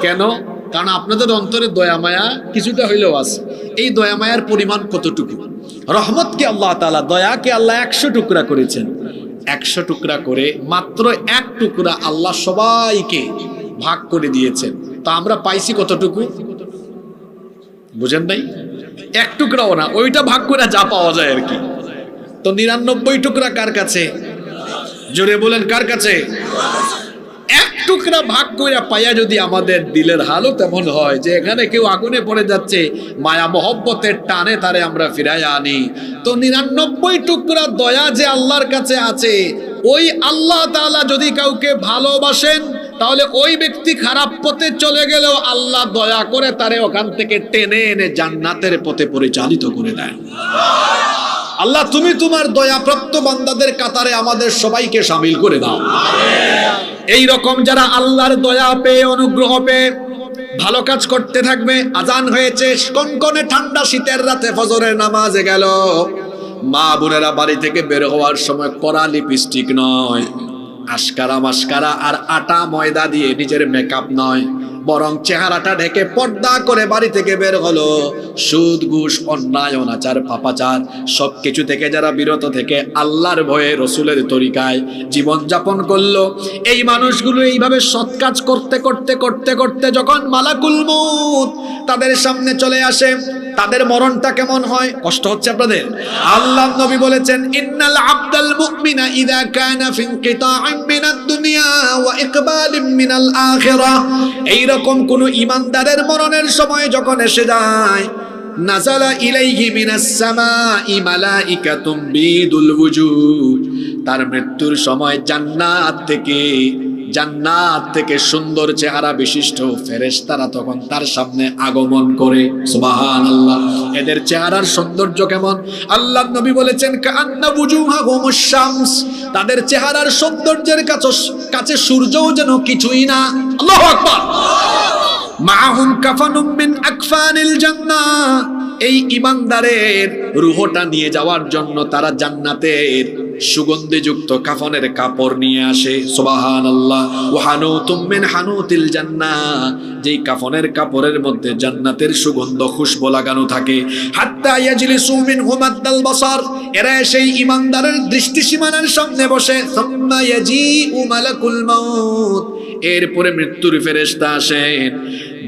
কেন? কারণ আপনাদের অন্তরে দয়া মায়া কিছুটা হইলেও আছে। এই দয়া মায়ার পরিমাণ কতটুকু? রহমতকে আল্লাহ তাআলা, দয়াকে আল্লাহ 100 টুকরা করেছেন। 100 টুকরা করে মাত্র 1 টুকরা আল্লাহ সবাইকে ভাগ করে দিয়েছেন। তা আমরা পাইছি কতটুকু? বুঝেন নাই? 1 টুকরাও না, ওইটা ভাগ করে যা পাওয়া যায় আর কি। তো 99 টুকরা কার কাছে? জোরে বলেন, কার কাছে? 1 টুকরা ভাগ করে পাইয়া যদি আমাদের দিলের হালও তেমন হয় যে এখানে কেউ আগুনে পড়ে যাচ্ছে, মায়া মহব্বতের টানে তারে আমরা ফিরাইয়া আনি, তো 99 টুকরা দয়া যে আল্লাহর কাছে আছে, ওই আল্লাহ তাআলা যদি কাউকে ভালোবাসেন তাহলে ওই ব্যক্তি খারাপ পথে চলে গেলেও আল্লাহ দয়া করে তারে ওখান থেকে টেনে এনে জান্নাতের পথে পরিচালিত করে দেয়। আল্লাহ, তুমি তোমার দয়াপ্রাপ্ত বান্দাদের কাতারে আমাদের সবাইকে শামিল করে দাও। এই রকম যারা আল্লাহর দয়া পেয়ে, অনুগ্রহ পেয়ে ভালো কাজ করতে থাকবে। আজান হয়েছে, কনকনে ঠান্ডা শীতের রাতে ফজরের নামাজে গেল। মা বোনেরা বাড়ি থেকে বের হওয়ার সময় কড়া লিপস্টিক নয়, আশকারা মাস্কারা আর আটা ময়দা দিয়ে নিজের মেকআপ নয়, বরং চেহারাটা ঢেকে পর্দা করে বাড়ি থেকে বের হলো। সুদ, ঘুষ, অন্যায়, অনাচার, পাপাচার সবকিছু থেকে যারা বিরত থেকে আল্লাহর ভয়ে রসুলের তরিকায় জীবন যাপন করলো, এই মানুষগুলো এইভাবে সৎ কাজ করতে করতে করতে করতে যখন মালাকুল মউত তাদের সামনে চলে আসে, তাদের মরণটা কেমন হয়? কষ্ট হচ্ছে আপনাদের? আল্লাহ নবী বলেছেন, ইন্নাল আবদাল মুমিনা ইযা কানা ফি ইনকিতাইম মিনাদ দুনিয়া ওয়া ইকবালিম মিনাল আখিরাহ। এইরকম কোন ঈমানদারের মরণের সময় যখন এসে যায়, নাযালা ইলাইহি মিনাস সামাই মালাইকাতুম বিদুল ওয়ুজুহ, তার মৃত্যুর সময় জান্নাত থেকে সুন্দর চেহারা বিশিষ্ট ফেরেশতারা তখন তার সামনে আগমন করে। সুবহানাল্লাহ। এদের চেহারার সৌন্দর্য কেমন? আল্লাহ নবী বলেছেন, কাআন্না বুজুহাহুমুশ শামস, তাদের চেহারার সৌন্দর্যের কাছে সূর্যও যেন কিছুই না। আল্লাহু আকবার। মাআহুম কাফানুম মিন আকফানিল জান্নাহ, এই ঈমানদারের রূহটা নিয়ে যাওয়ার জন্য তারা জান্নাতের সুগন্ধিযুক্ত কাফনের কাপড় নিয়ে আসে। সুবহানাল্লাহ। ওয়া হানুতুম মিন হানুতিল জান্নাহ, যেই কাফনের কাপড়ের মধ্যে জান্নাতের সুগন্ধ খুশবু লাগানো থাকে। হাত্তা ইয়াজলিসু মিনহু মাদ্দাল বাসার, এরা সেই ঈমানদারের দৃষ্টি সীমানার সামনে বসে। সুম্মা ইয়াজিউ মালাকুল মাউত, এরপরে মৃত্যুর ফেরেশতা আসেন।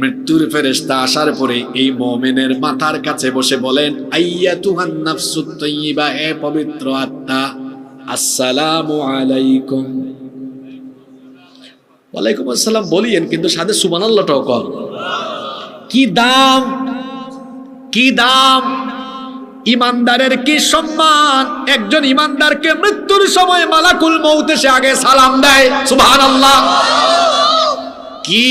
মৃত্যুর ফেরেশতা আসার পরে এই মুমিনের মাথার কাছে বসে বলেন, আইয়াতুহান নাফসুত তাইয়্যিবা, হে পবিত্র আত্মা, আসসালামু আলাইকুম। ওয়ালাইকুম আসসালাম বলিয়েন, কিন্তু সাথে সুবহানাল্লাহটাও কর। কি দাম, কি দাম! ইমানদারের কি সম্মান! একজন ইমানদারকে মৃত্যুর সময় মালাকুল মউত এসে আগে সালাম দেয়। সুবহানাল্লাহ। কি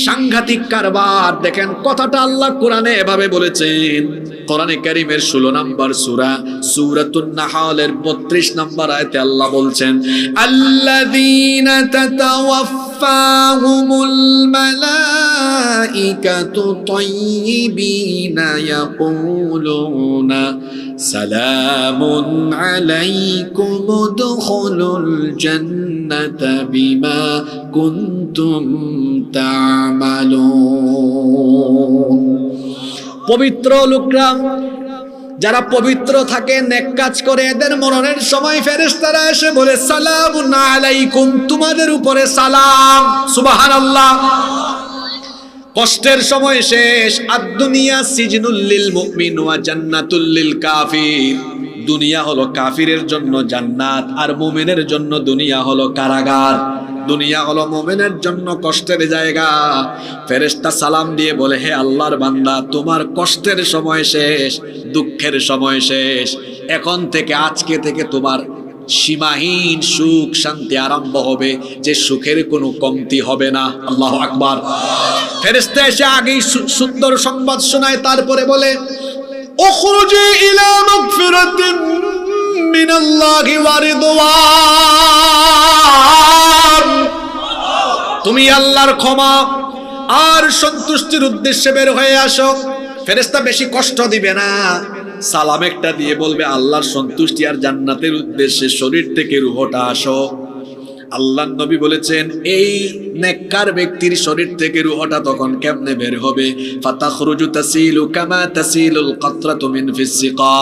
সাংঘাতিক কারবার! দেখেন কথাটা আল্লাহ কোরআনে এভাবে বলেছেন। কোরআনে কারীমের 16 নম্বর সূরা সূরাতুন নাহলের 32 নম্বর আয়াতে আল্লাহ বলছেন, আল্লাযীনা তাতাওয়াফফাহুমুল মালাইকাতু তাইয়্যিবিনা ইয়াকুলুনা সালামুন আলাইকুম উদখুলুল জান্নাতা বিমা কুনতুম তা'মালুন। পবিত্র লোকরা যারা পবিত্র থাকে, নেক কাজ করে, এদের মরণের সময় ফেরেশতারা এসে বলে, সালামুন আলাইকুম, তোমাদের উপরে সালাম। সুবহানাল্লাহ। কষ্টের সময় শেষ। আদ-দুনিয়া সিজনুল লিল মুমিন ওয়া জান্নাতুল লিল কাফির। দুনিয়া হলো কাফিরের জন্য জান্নাত, আর মুমিনের জন্য দুনিয়া হলো কারাগার। দুনিয়া হলো মুমিনের জন্য কষ্টের জায়গা। ফেরেশতা সালাম দিয়ে বলে, হে আল্লাহর বান্দা, তোমার কষ্টের সময় শেষ, দুঃখের সময় শেষ। এখন থেকে, আজকে থেকে তোমার সীমাহীন সুখ শান্তি আরম্ভ হবে, যে সুখের কোনো কমতি হবে না। আল্লাহু আকবার। ফেরেশতা এসে আগেই সুন্দর সংবাদ শোনায়, তারপরে বলে, উখরুজি ইলা মাগফিরাতিন মিনাল্লাহি ওয়া রিদওয়ান, তুমি আল্লাহর ক্ষমা আর সন্তুষ্টির উদ্দেশ্যে বের হয়ে আসো। ফেরেশতা বেশি কষ্ট দিবে না, সালাম একটা দিয়ে বলবে, আল্লাহর সন্তুষ্টি আর জান্নাতের উদ্দেশ্যে শরীর থেকে রূহটা আসো। আল্লাহর নবী বলেছেন, এই নেককার ব্যক্তির শরীর থেকে রূহটা তখন কেমনে বের হবে? ফাতাখরুজু তাসিলু কামা তাসিলুল কাতরাতু মিন ফিস সিকা,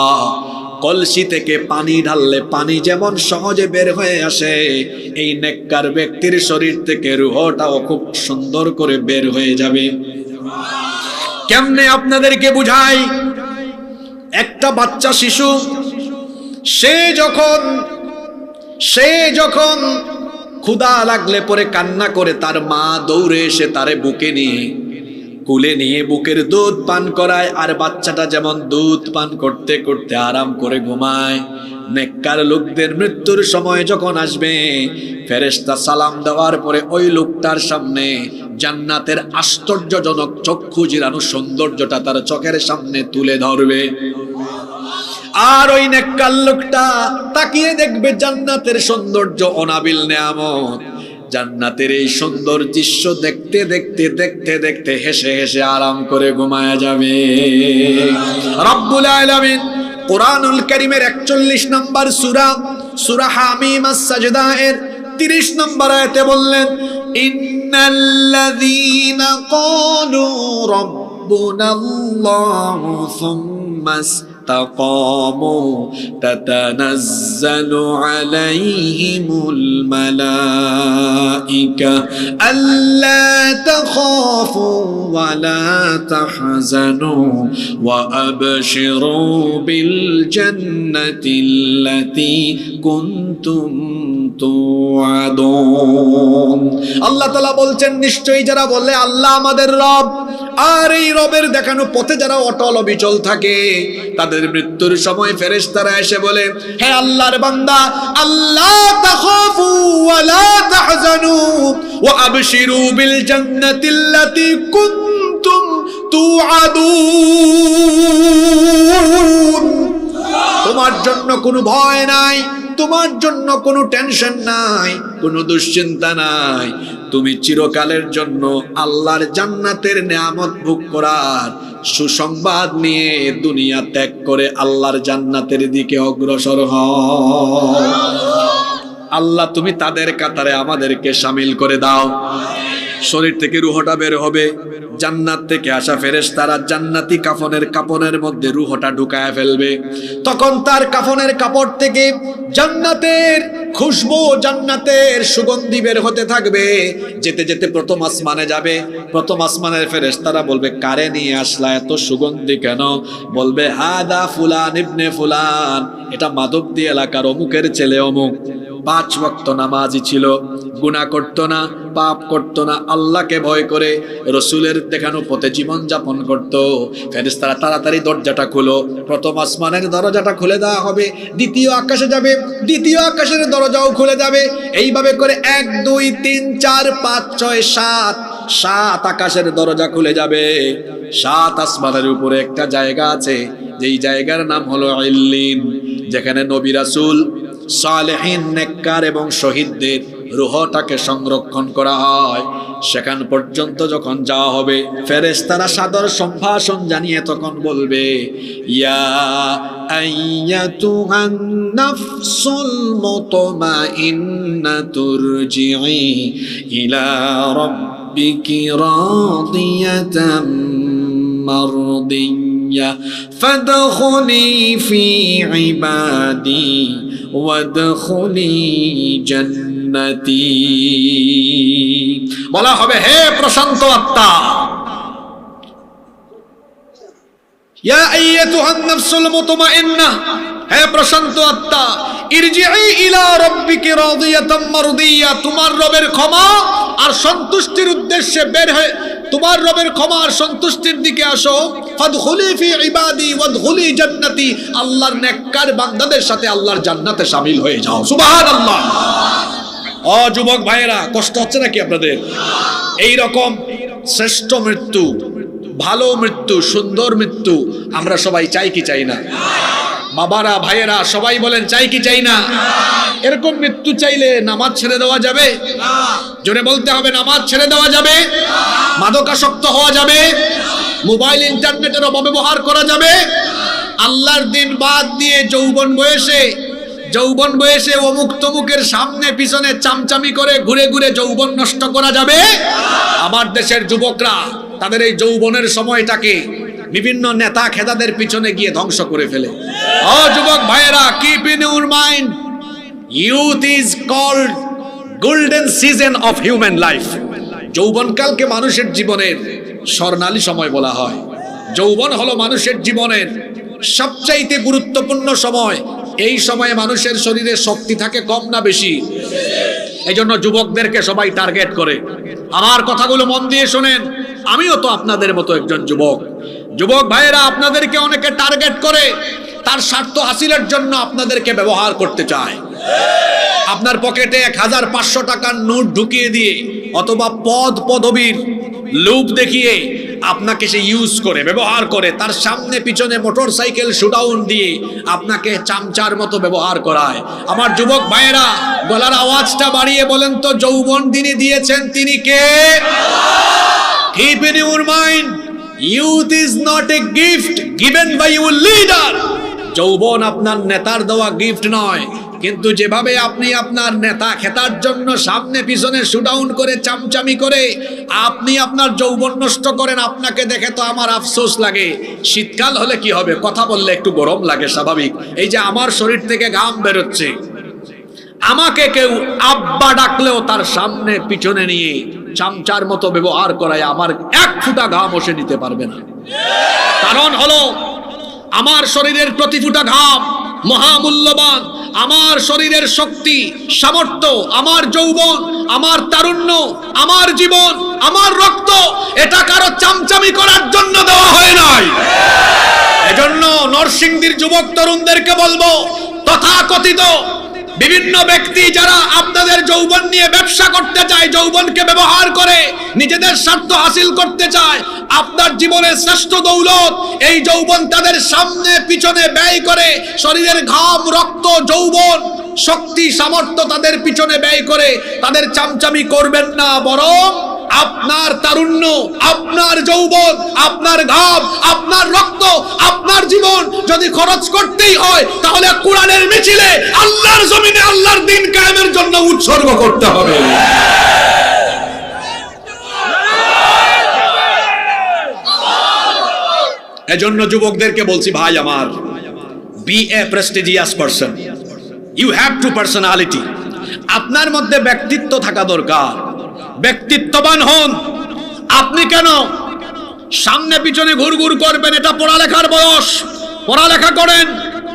কলসি থেকে পানি ঢাললে পানি যেমন সহজে বের হয়ে আসে, এই নেককার ব্যক্তির শরীর থেকে রূহটাও খুব সুন্দর করে বের হয়ে যাবে। কেমনে আপনাদেরকে বুঝাই? একটা বাচ্চা শিশু, সে যখন ক্ষুধা লাগলে পরে কান্না করে, তার মা দৌড়ে এসে তারে বুকে নিয়ে, কুলে নিয়ে বুকের দুধ পান করায়, আর বাচ্চাটা যেমন দুধ পান করতে করতে আরাম করে ঘুমায়। নেককার লোকদের মৃত্যুর সময় যখন আসবে, ফেরেশতা সালাম দেওয়ার পরে ওই লোকটার সামনে জান্নাতের আশ্চর্যজনক চক্ষু জিরানো সৌন্দর্যটা তার চোখের সামনে তুলে ধরবে। আর ওই নেককার লোকটা তাকিয়ে দেখবে জান্নাতের সৌন্দর্য, অনাবিল নেয়ামত। জান্নাতের এই সুন্দর দৃশ্য দেখতে দেখতে দেখতে দেখতে হেসে হেসে আরাম করে ঘুমায়া যাবে। রব্বুল আলামিন কুরআনুল কারীমের 41 নম্বর সূরা হামিম আস-সাজদা এর 30 নম্বর আয়াতে বললেন, ইন্নাল্লাযীনা ক্বালু রাব্বুনাল্লাহু সুম্মা استقاموا تتنزل عليهم الملائكة ألا تخافوا ولا تحزنوا وأبشروا بالجنة التي كنتم توعدون। আল্লাহ তাআলা বলছেন, নিশ্চয়ই যারা বলে আল্লাহ আমাদের রব, আর এই রবের দেখানো পথে যারা অটল অবিচল থাকে, তাদের মৃত্যুর সময় ফেরেশতারা এসে বলে, হে আল্লাহর বান্দা, আল্লাহ তাখাফু ওয়া লা তাহজানু ওয়া আবশিরু বিল জান্নাতিল্লাতী কুনতুম তুআদুন। তোমার জন্য কোনো ভয় নাই, তোমার জন্য কোনো টেনশন নাই, কোনো দুশ্চিন্তা নাই। তুমি চিরকালের জন্য আল্লাহর জান্নাতের নেয়ামত ভোগ করার সুসংবাদ নিয়ে দুনিয়া ত্যাগ করে আল্লাহর জান্নাতের দিকে অগ্রসর হও। আল্লাহ তুমি তাদের কাতারে আমাদেরকে শামিল করে দাও। শরীর থেকে রূহটা বের হবে, জান্নাত থেকে আসা ফেরেশতারা জান্নাতি কাফনের মধ্যে রূহটা ঢুকায় ফেলবে। তখন তার কাফনের কাপড় থেকে জান্নাতের খুশবু, জান্নাতের সুগন্ধি বের হতে থাকবে। যেতে যেতে প্রথম আসমানে যাবে। প্রথম আসমানের ফেরেশতারা বলবে, কারে নিয়ে আসলা, এত সুগন্ধি কেন? বলবে, হাদা ফুলান ইবনে ফুলান, এটা মাধবদী এলাকার অমুকের ছেলে অমুক। 5 ওয়াক্ত নামাজি ছিল, গুনাহ করতো না, পাপ করতো না, আল্লাহকে ভয় করে রসুলের দেখানো পথে জীবন যাপন করতো। ফেরেশতারা তাড়াতাড়ি দরজাটা খুলো, প্রথম আসমানের দরজাটা খুলে দেওয়া হবে। দ্বিতীয় আকাশে যাবে, দ্বিতীয় আকাশের দরজাও খুলে যাবে। এইভাবে করে 1 2 3 4 5 6 7 7 আকাশের দরজা খুলে যাবে। 7 আসমানের উপরে একটা জায়গা আছে, যেই জায়গার নাম হলো ইল্লিন, যেখানে নবী রাসূল, সালেহিন, নেককার এবং শহীদদের রূহটাকে সংরক্ষণ করা হয়। সেখান পর্যন্ত যখন যাওয়া হবে, ফেরেশতারা সাদর সম্ভাষণ জানিয়ে তখন বলবে, ইয়া আইয়াতুহান নাফসুল মুতমাইন্নাতু রজিই ইলা রাব্বিকি রাদিয়াতাম মারদিয়া ফাদখুলি ফি ইবাদি ওয়াদখুলি জান্নাতি। বলা হবে, হে প্রশান্ত আত্মা, ইয়া আইয়াতুহান নাফসুল মুতমাইন্নাহ, হে প্রশান্ত আত্মা, ইরজিই ইলা রাব্বিকি রাদিয়াতাম মারদিয়া, তোমার রবের ক্ষমা আর সন্তুষ্টির উদ্দেশ্যে বের হয়ে তোমার রবের ক্ষমা আর সন্তুষ্টির দিকে আসো। ফাদখুলি ফি ইবাদি ওয়াদখুলি জান্নাতি, আল্লাহর নেককার বান্দাদের সাথে আল্লাহর জান্নাতে শামিল হয়ে যাও। সুবহানাল্লাহ। ও যুবক ভাইয়েরা, কষ্ট হচ্ছে নাকি আপনাদের? এই রকম শ্রেষ্ঠ মৃত্যু, ভালো মৃত্যু, সুন্দর মৃত্যু আমরা সবাই চাই কি চাই না? বাবারা, ভাইয়েরা, সবাই বলেন চাই কি চাই না? এরকম মৃত্যু চাইলে নামাজ ছেড়ে দেওয়া যাবে? জোরে বলতে হবে, নামাজ ছেড়ে দেওয়া যাবে? মাদকাসক্ত হওয়া যাবে? মোবাইল ইন্টারনেটের অপব্যবহার করা যাবে? আল্লাহর দিন বাদ দিয়ে যৌবন বয়সে অমুক তমুকের সামনে পিছনে চামচামি করে ঘুরে ঘুরে যৌবন নষ্ট করা যাবে? আমার দেশের যুবকরা তাদের এই যৌবনের সময়টাকে বিভিন্ন নেতা খেদাদের পিছনে গিয়ে ধ্বংস করে ফেলে। ও যুবক ভাইয়েরা, keep in your mind, youth is called golden season of human life. যৌবনকালকে মানুষের জীবনের স্বর্ণালী সময় বলা হয়। যৌবন হলো মানুষের জীবনের সবচাইতে গুরুত্বপূর্ণ সময়। এই সময়ে মানুষের শরীরে শক্তি থাকে কম না বেশি? এই জন্য যুবকদেরকে সবাই টার্গেট করে। আমার কথাগুলো মন দিয়ে শোনেন, আমিও তো আপনাদের মতো একজন যুবক। যুবক ভাইয়েরা, আপনাদেরকে অনেকে টার্গেট করে, তার স্বার্থ হাসিলের জন্য আপনাদেরকে ব্যবহার করতে চায়। আপনার পকেটে 1500 টাকার নোট ঢুকিয়ে দিয়ে অথবা পদবীর লোভ দেখিয়ে আপনাকে সে ইউজ করে, ব্যবহার করে, তার সামনে পিছনে মোটরসাইকেল শুডাউন দিয়ে আপনাকে চামচার মতো ব্যবহার করায়। আমার যুবক ভাইয়েরা, গলার আওয়াজটা বাড়িয়ে বলেন তো, যৌবন যিনি দিয়েছেন তিনি কে? Keep in your mind, youth is not a gift given by your leader. যৌবন আপনার নেতার দেওয়া গিফট নয়, কিন্তু যেভাবে আপনি আপনার নেতা খেতার জন্য সামনে পিছনে শুডাউন করে চামচামি করে আপনি আপনার যৌবন নষ্ট করেন, আপনাকে দেখে তো আমার আফসোস লাগে। শীতকাল হলে কি হবে, কথা বললে একটু গরম লাগে, স্বাভাবিক। এই যে আমার শরীর থেকে ঘাম বেরোচ্ছে, আমাকে কেউ আব্বা ডাকলেও তার সামনে পিছনে নিয়ে চামচার মতো ব্যবহার করায় আমার 1 ফোঁটা ঘাম বসে নিতে পারবে না। কারণ হলো, আমার শরীরের প্রতি ফোঁটা ঘাম মহামূল্যবান। আমার শরীরের শক্তি, সামর্থ্য, আমার যৌবন, আমার তারুণ্য, আমার জীবন, আমার রক্ত, এটা কারো চামচামি করার জন্য দেওয়া হয় নাই। এজন্য নরসিংদীর যুবক তরুণদেরকে বলবো, তথাকথিত বিভিন্ন ব্যক্তি যারা আপনাদের যৌবন নিয়ে ব্যবসা করতে চায়, যৌবনকে ব্যবহার করে নিজেদের স্বার্থ হাসিল করতে চায়, আপনার জীবনের শ্রেষ্ঠ দৌলত এই যৌবন তাদের সামনে পিছনে ব্যয় করে, শরীরের ঘাম, রক্ত, যৌবন, শক্তি, সামর্থ্য তাদের পিছনে ব্যয় করে তাদের চামচামি করবেন না, বরং আপনার তারুণ্য, আপনার যৌবন, আপনার ঘাম, আপনার রক্ত, আপনার জীবন যদি খরচ করতেই হয় তাহলে কোরআনের মিছিলে আল্লাহর জমিনে আল্লাহর দ্বীন কায়েমের জন্য উৎসর্গ করতে হবে। এজন্য যুবকদেরকে বলছি, ভাই আমার, be a prestigious person, you have to personality. আপনার মধ্যে ব্যক্তিত্ব থাকা দরকার, ব্যক্তিত্ববান হন। আপনি কেন সামনে পিছনে ঘুরঘুর করবেন? এটা পড়ালেখার বয়স, পড়ালেখা করেন,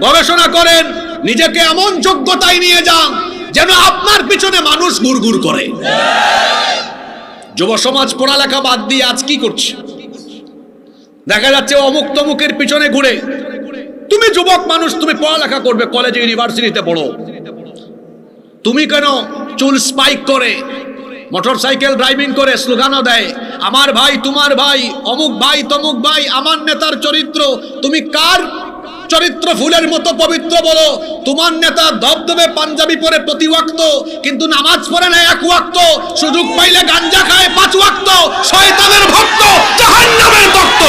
গবেষণা করেন, নিজেকে এমন যোগ্যতায় নিয়ে যান যেন আপনার পিছনে মানুষ ঘুরঘুর করে। যুব সমাজ পড়ালেখা বাদ দিয়ে আজ কি করছে? দেখা যাচ্ছে অমুক তমুকের পিছনে ঘুরে। তুমি যুবক মানুষ, তুমি পড়ালেখা করবে, কলেজে ইউনিভার্সিটিতে পড়ো, তুমি কেন চুল স্পাইক করে মোটরসাইকেল ড্রাইভিং করে স্লোগানও দেয় আমার ভাই, তোমার ভাই, অমুক ভাই, তমুক ভাই, আমার নেতার চরিত্র? তুমি কার চরিত্র ফুলের মতো পবিত্র বলো? তোমার নেতা ধবধবে পাঞ্জাবি পরে প্রতি ওয়াক্ত, কিন্তু নামাজ পড়ে না এক ওয়াক্ত, সুযোগ পাইলে গাঞ্জা খায় 5 ওয়াক্ত, শয়তানের ভক্ত, জাহান্নামের ভক্ত।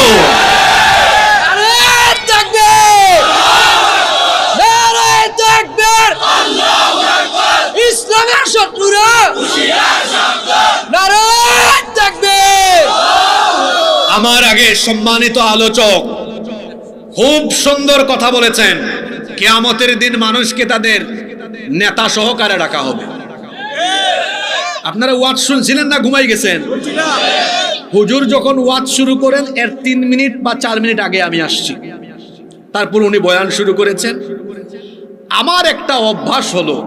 ইসলামের শত্রুরা নারায়ণ থাকবে। আমার আগে সম্মানিত আলোচক খুব সুন্দর কথা বলেছেন। কিয়ামতের দিন মানুষকে তাদের নেতা সহকারে রাখা হবে। আপনারা ওয়াজ শুনছিলেন না ঘুমাই গেছেন? হুজুর যখন ওয়াজ শুরু করেন এর 3 মিনিট বা 4 মিনিট আগে আমি আসছি, তারপর উনি বয়ান শুরু করেছেন। আমার একটা অভ্যাস হলো,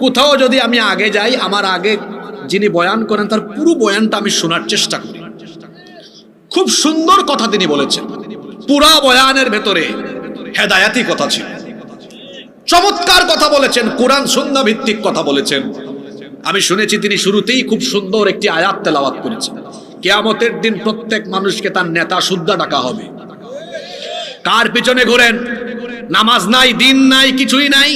কোথাও যদি আমি আগে যাই, আমার আগে যিনি বয়ান করেন তার পুরো বয়ানটা আমি শোনার চেষ্টা করি। খুব সুন্দর কথা তিনি বলেছেন, পুরা বয়ানের ভেতরে হেদায়াতি কথা ছিল, চমৎকার কথা বলেছেন, কোরআন সুন্নাহ ভিত্তিক কথা বলেছেন। আমি শুনেছি তিনি শুরুতেই খুব সুন্দর একটি আয়াত তেলাওয়াত করেছেন, কিয়ামতের দিন প্রত্যেক মানুষকে তার নেতা সুদ্ধা ডাকা হবে। কার পিছনে ঘুরেন? নামাজ নাই, দিন নাই, কিছুই নাই,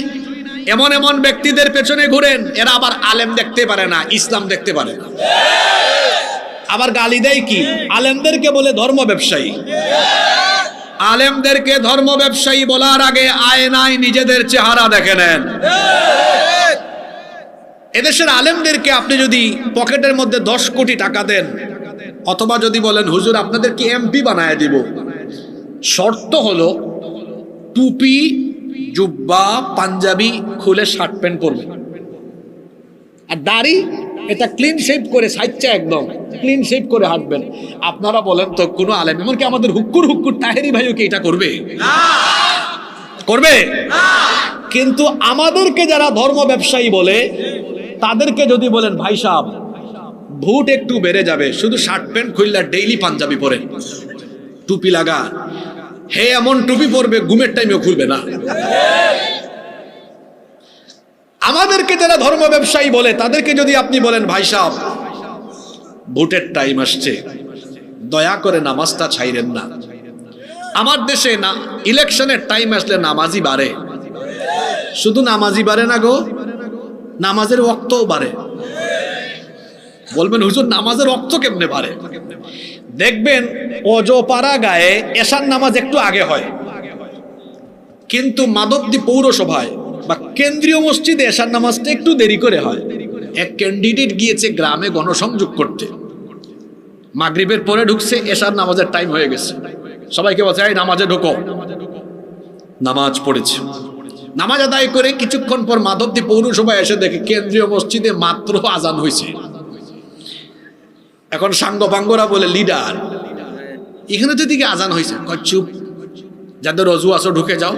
এমন এমন ব্যক্তিদের পেছনে ঘুরেন, এরা আবার আলেম দেখতে পারে না, ইসলাম দেখতে পারে না, আবার গালি দেয় কি? আলেমদেরকে বলে ধর্ম ব্যবসায়ী। আলেমদেরকে ধর্ম ব্যবসায়ী বলার আগে আয়নায় নিজেদের চেহারা দেখে নেন। এদেশের আলেমদেরকে আপনি যদি পকেটের মধ্যে 10 কোটি টাকা দেন, অথবা যদি বলেন হুজুর আপনাদেরকে এমপি বানায় দিব, শর্ত হলো টুপি, জুব্বা, পাঞ্জাবি খুলে শার্ট প্যান্ট পরবেন, আর দাড়ি এটা ক্লিন শেভ করে, সাইচ্চা একদম ক্লিন শেভ করে হাঁটবেন। আপনারা বলেন তো কোনো আলেম, এমনকি আমাদের হুক্কুর তাহেরি ভাইও কি এটা করবে? করবে? কিন্তু আমাদেরকে যারা ধর্ম ব্যবসায়ী বলে তাদেরকে যদি বলেন ভাই সাহেব ভোট একটু বেড়ে যাবে, শুধু শার্ট প্যান্ট খুললে ডেইলি পাঞ্জাবি পরেন, টুপি লাগা, হে এমন টুপি পরবে ঘুমের টাইমেও খুলবে না। আমাদেরকে যারা ধর্ম ব্যবসায়ী বলে তাদেরকে যদি আপনি বলেন ভাই সাহেব ভোটের টাইম আসছে, দয়া করে নামাজটা ছাইরেন না। আমার দেশে না ইলেকশনের টাইম আসলে নামাজি বাড়ে, শুধু নামাজি বাড়ে না গো, নামাজের ওয়াক্তও বাড়ে। বলবেন হুজুর নামাজের ওয়াক্ত কেমনে বাড়ে? দেখবেন অজপাড়া গায়ে এশার নামাজ একটু আগে হয়, কিন্তু মাধবদী পৌরসভায় বা কেন্দ্রীয় মসজিদে এশার নামাজটা একটু দেরি করে হয়। এক ক্যান্ডিডেট গিয়েছে গ্রামে গণসংযোগ করতে, মাগরিবের পরে ঢুকছে, এশার নামাজের টাইম হয়ে গেছে, সবাইকে বলছে এই নামাজে ঢোকো। নামাজ পড়েছে, নামাজ আদায় করে কিছুক্ষণ পর মাধবদী পৌরসভায় এসে দেখে কেন্দ্রীয় মসজিদে মাত্র আজান হয়েছে। এখন সাঙ্গপাঙ্গরা বলে লিডার এখানে তো দিকে আজান হয়েছে, চুপ, যাদের অজু আসো ঢুকে যাও,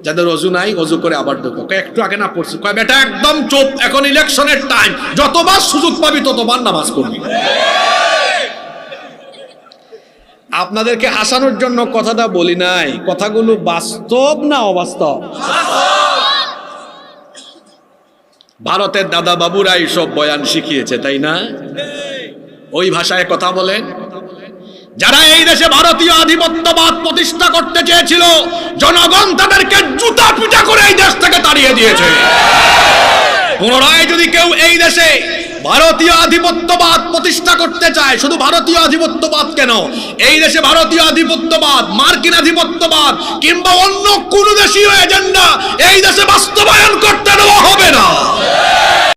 যাদের অজু নাই অজু করে আবার ঢুকো। একটু আগে না পড়ছি, কয় বেটা একদম চুপ, এখন ইলেকশনের টাইম, যতবার সুযোগ পাবি ততবার নামাজ পড়বি। আপনাদেরকে হাসানোর জন্য কথাটা বলি নাই, কথাগুলো বাস্তব না অবাস্তব? ভারতের দাদা বাবুরা এইসব বয়ান শিখিয়েছে, তাই না? ওই ভাষায় কথা বলেন। যারা এই দেশে ভারতীয় আধিপত্যবাদ প্রতিষ্ঠা করতে চেয়েছিল, জনগণ তাদেরকে জুতা পিটা করে এই দেশ থেকে তাড়িয়ে দিয়েছে। পুনরায় যদি কেউ এই দেশে ভারতীয় আধিপত্যবাদ প্রতিষ্ঠা করতে চায়, শুধু ভারতীয় আধিপত্যবাদ কেন, এই দেশে ভারতীয় আধিপত্যবাদ, মার্কিন আধিপত্যবাদ কিংবা অন্য কোন দেশীয় এজেন্ডা এই দেশে বাস্তবায়ন করতে দেওয়া হবে না।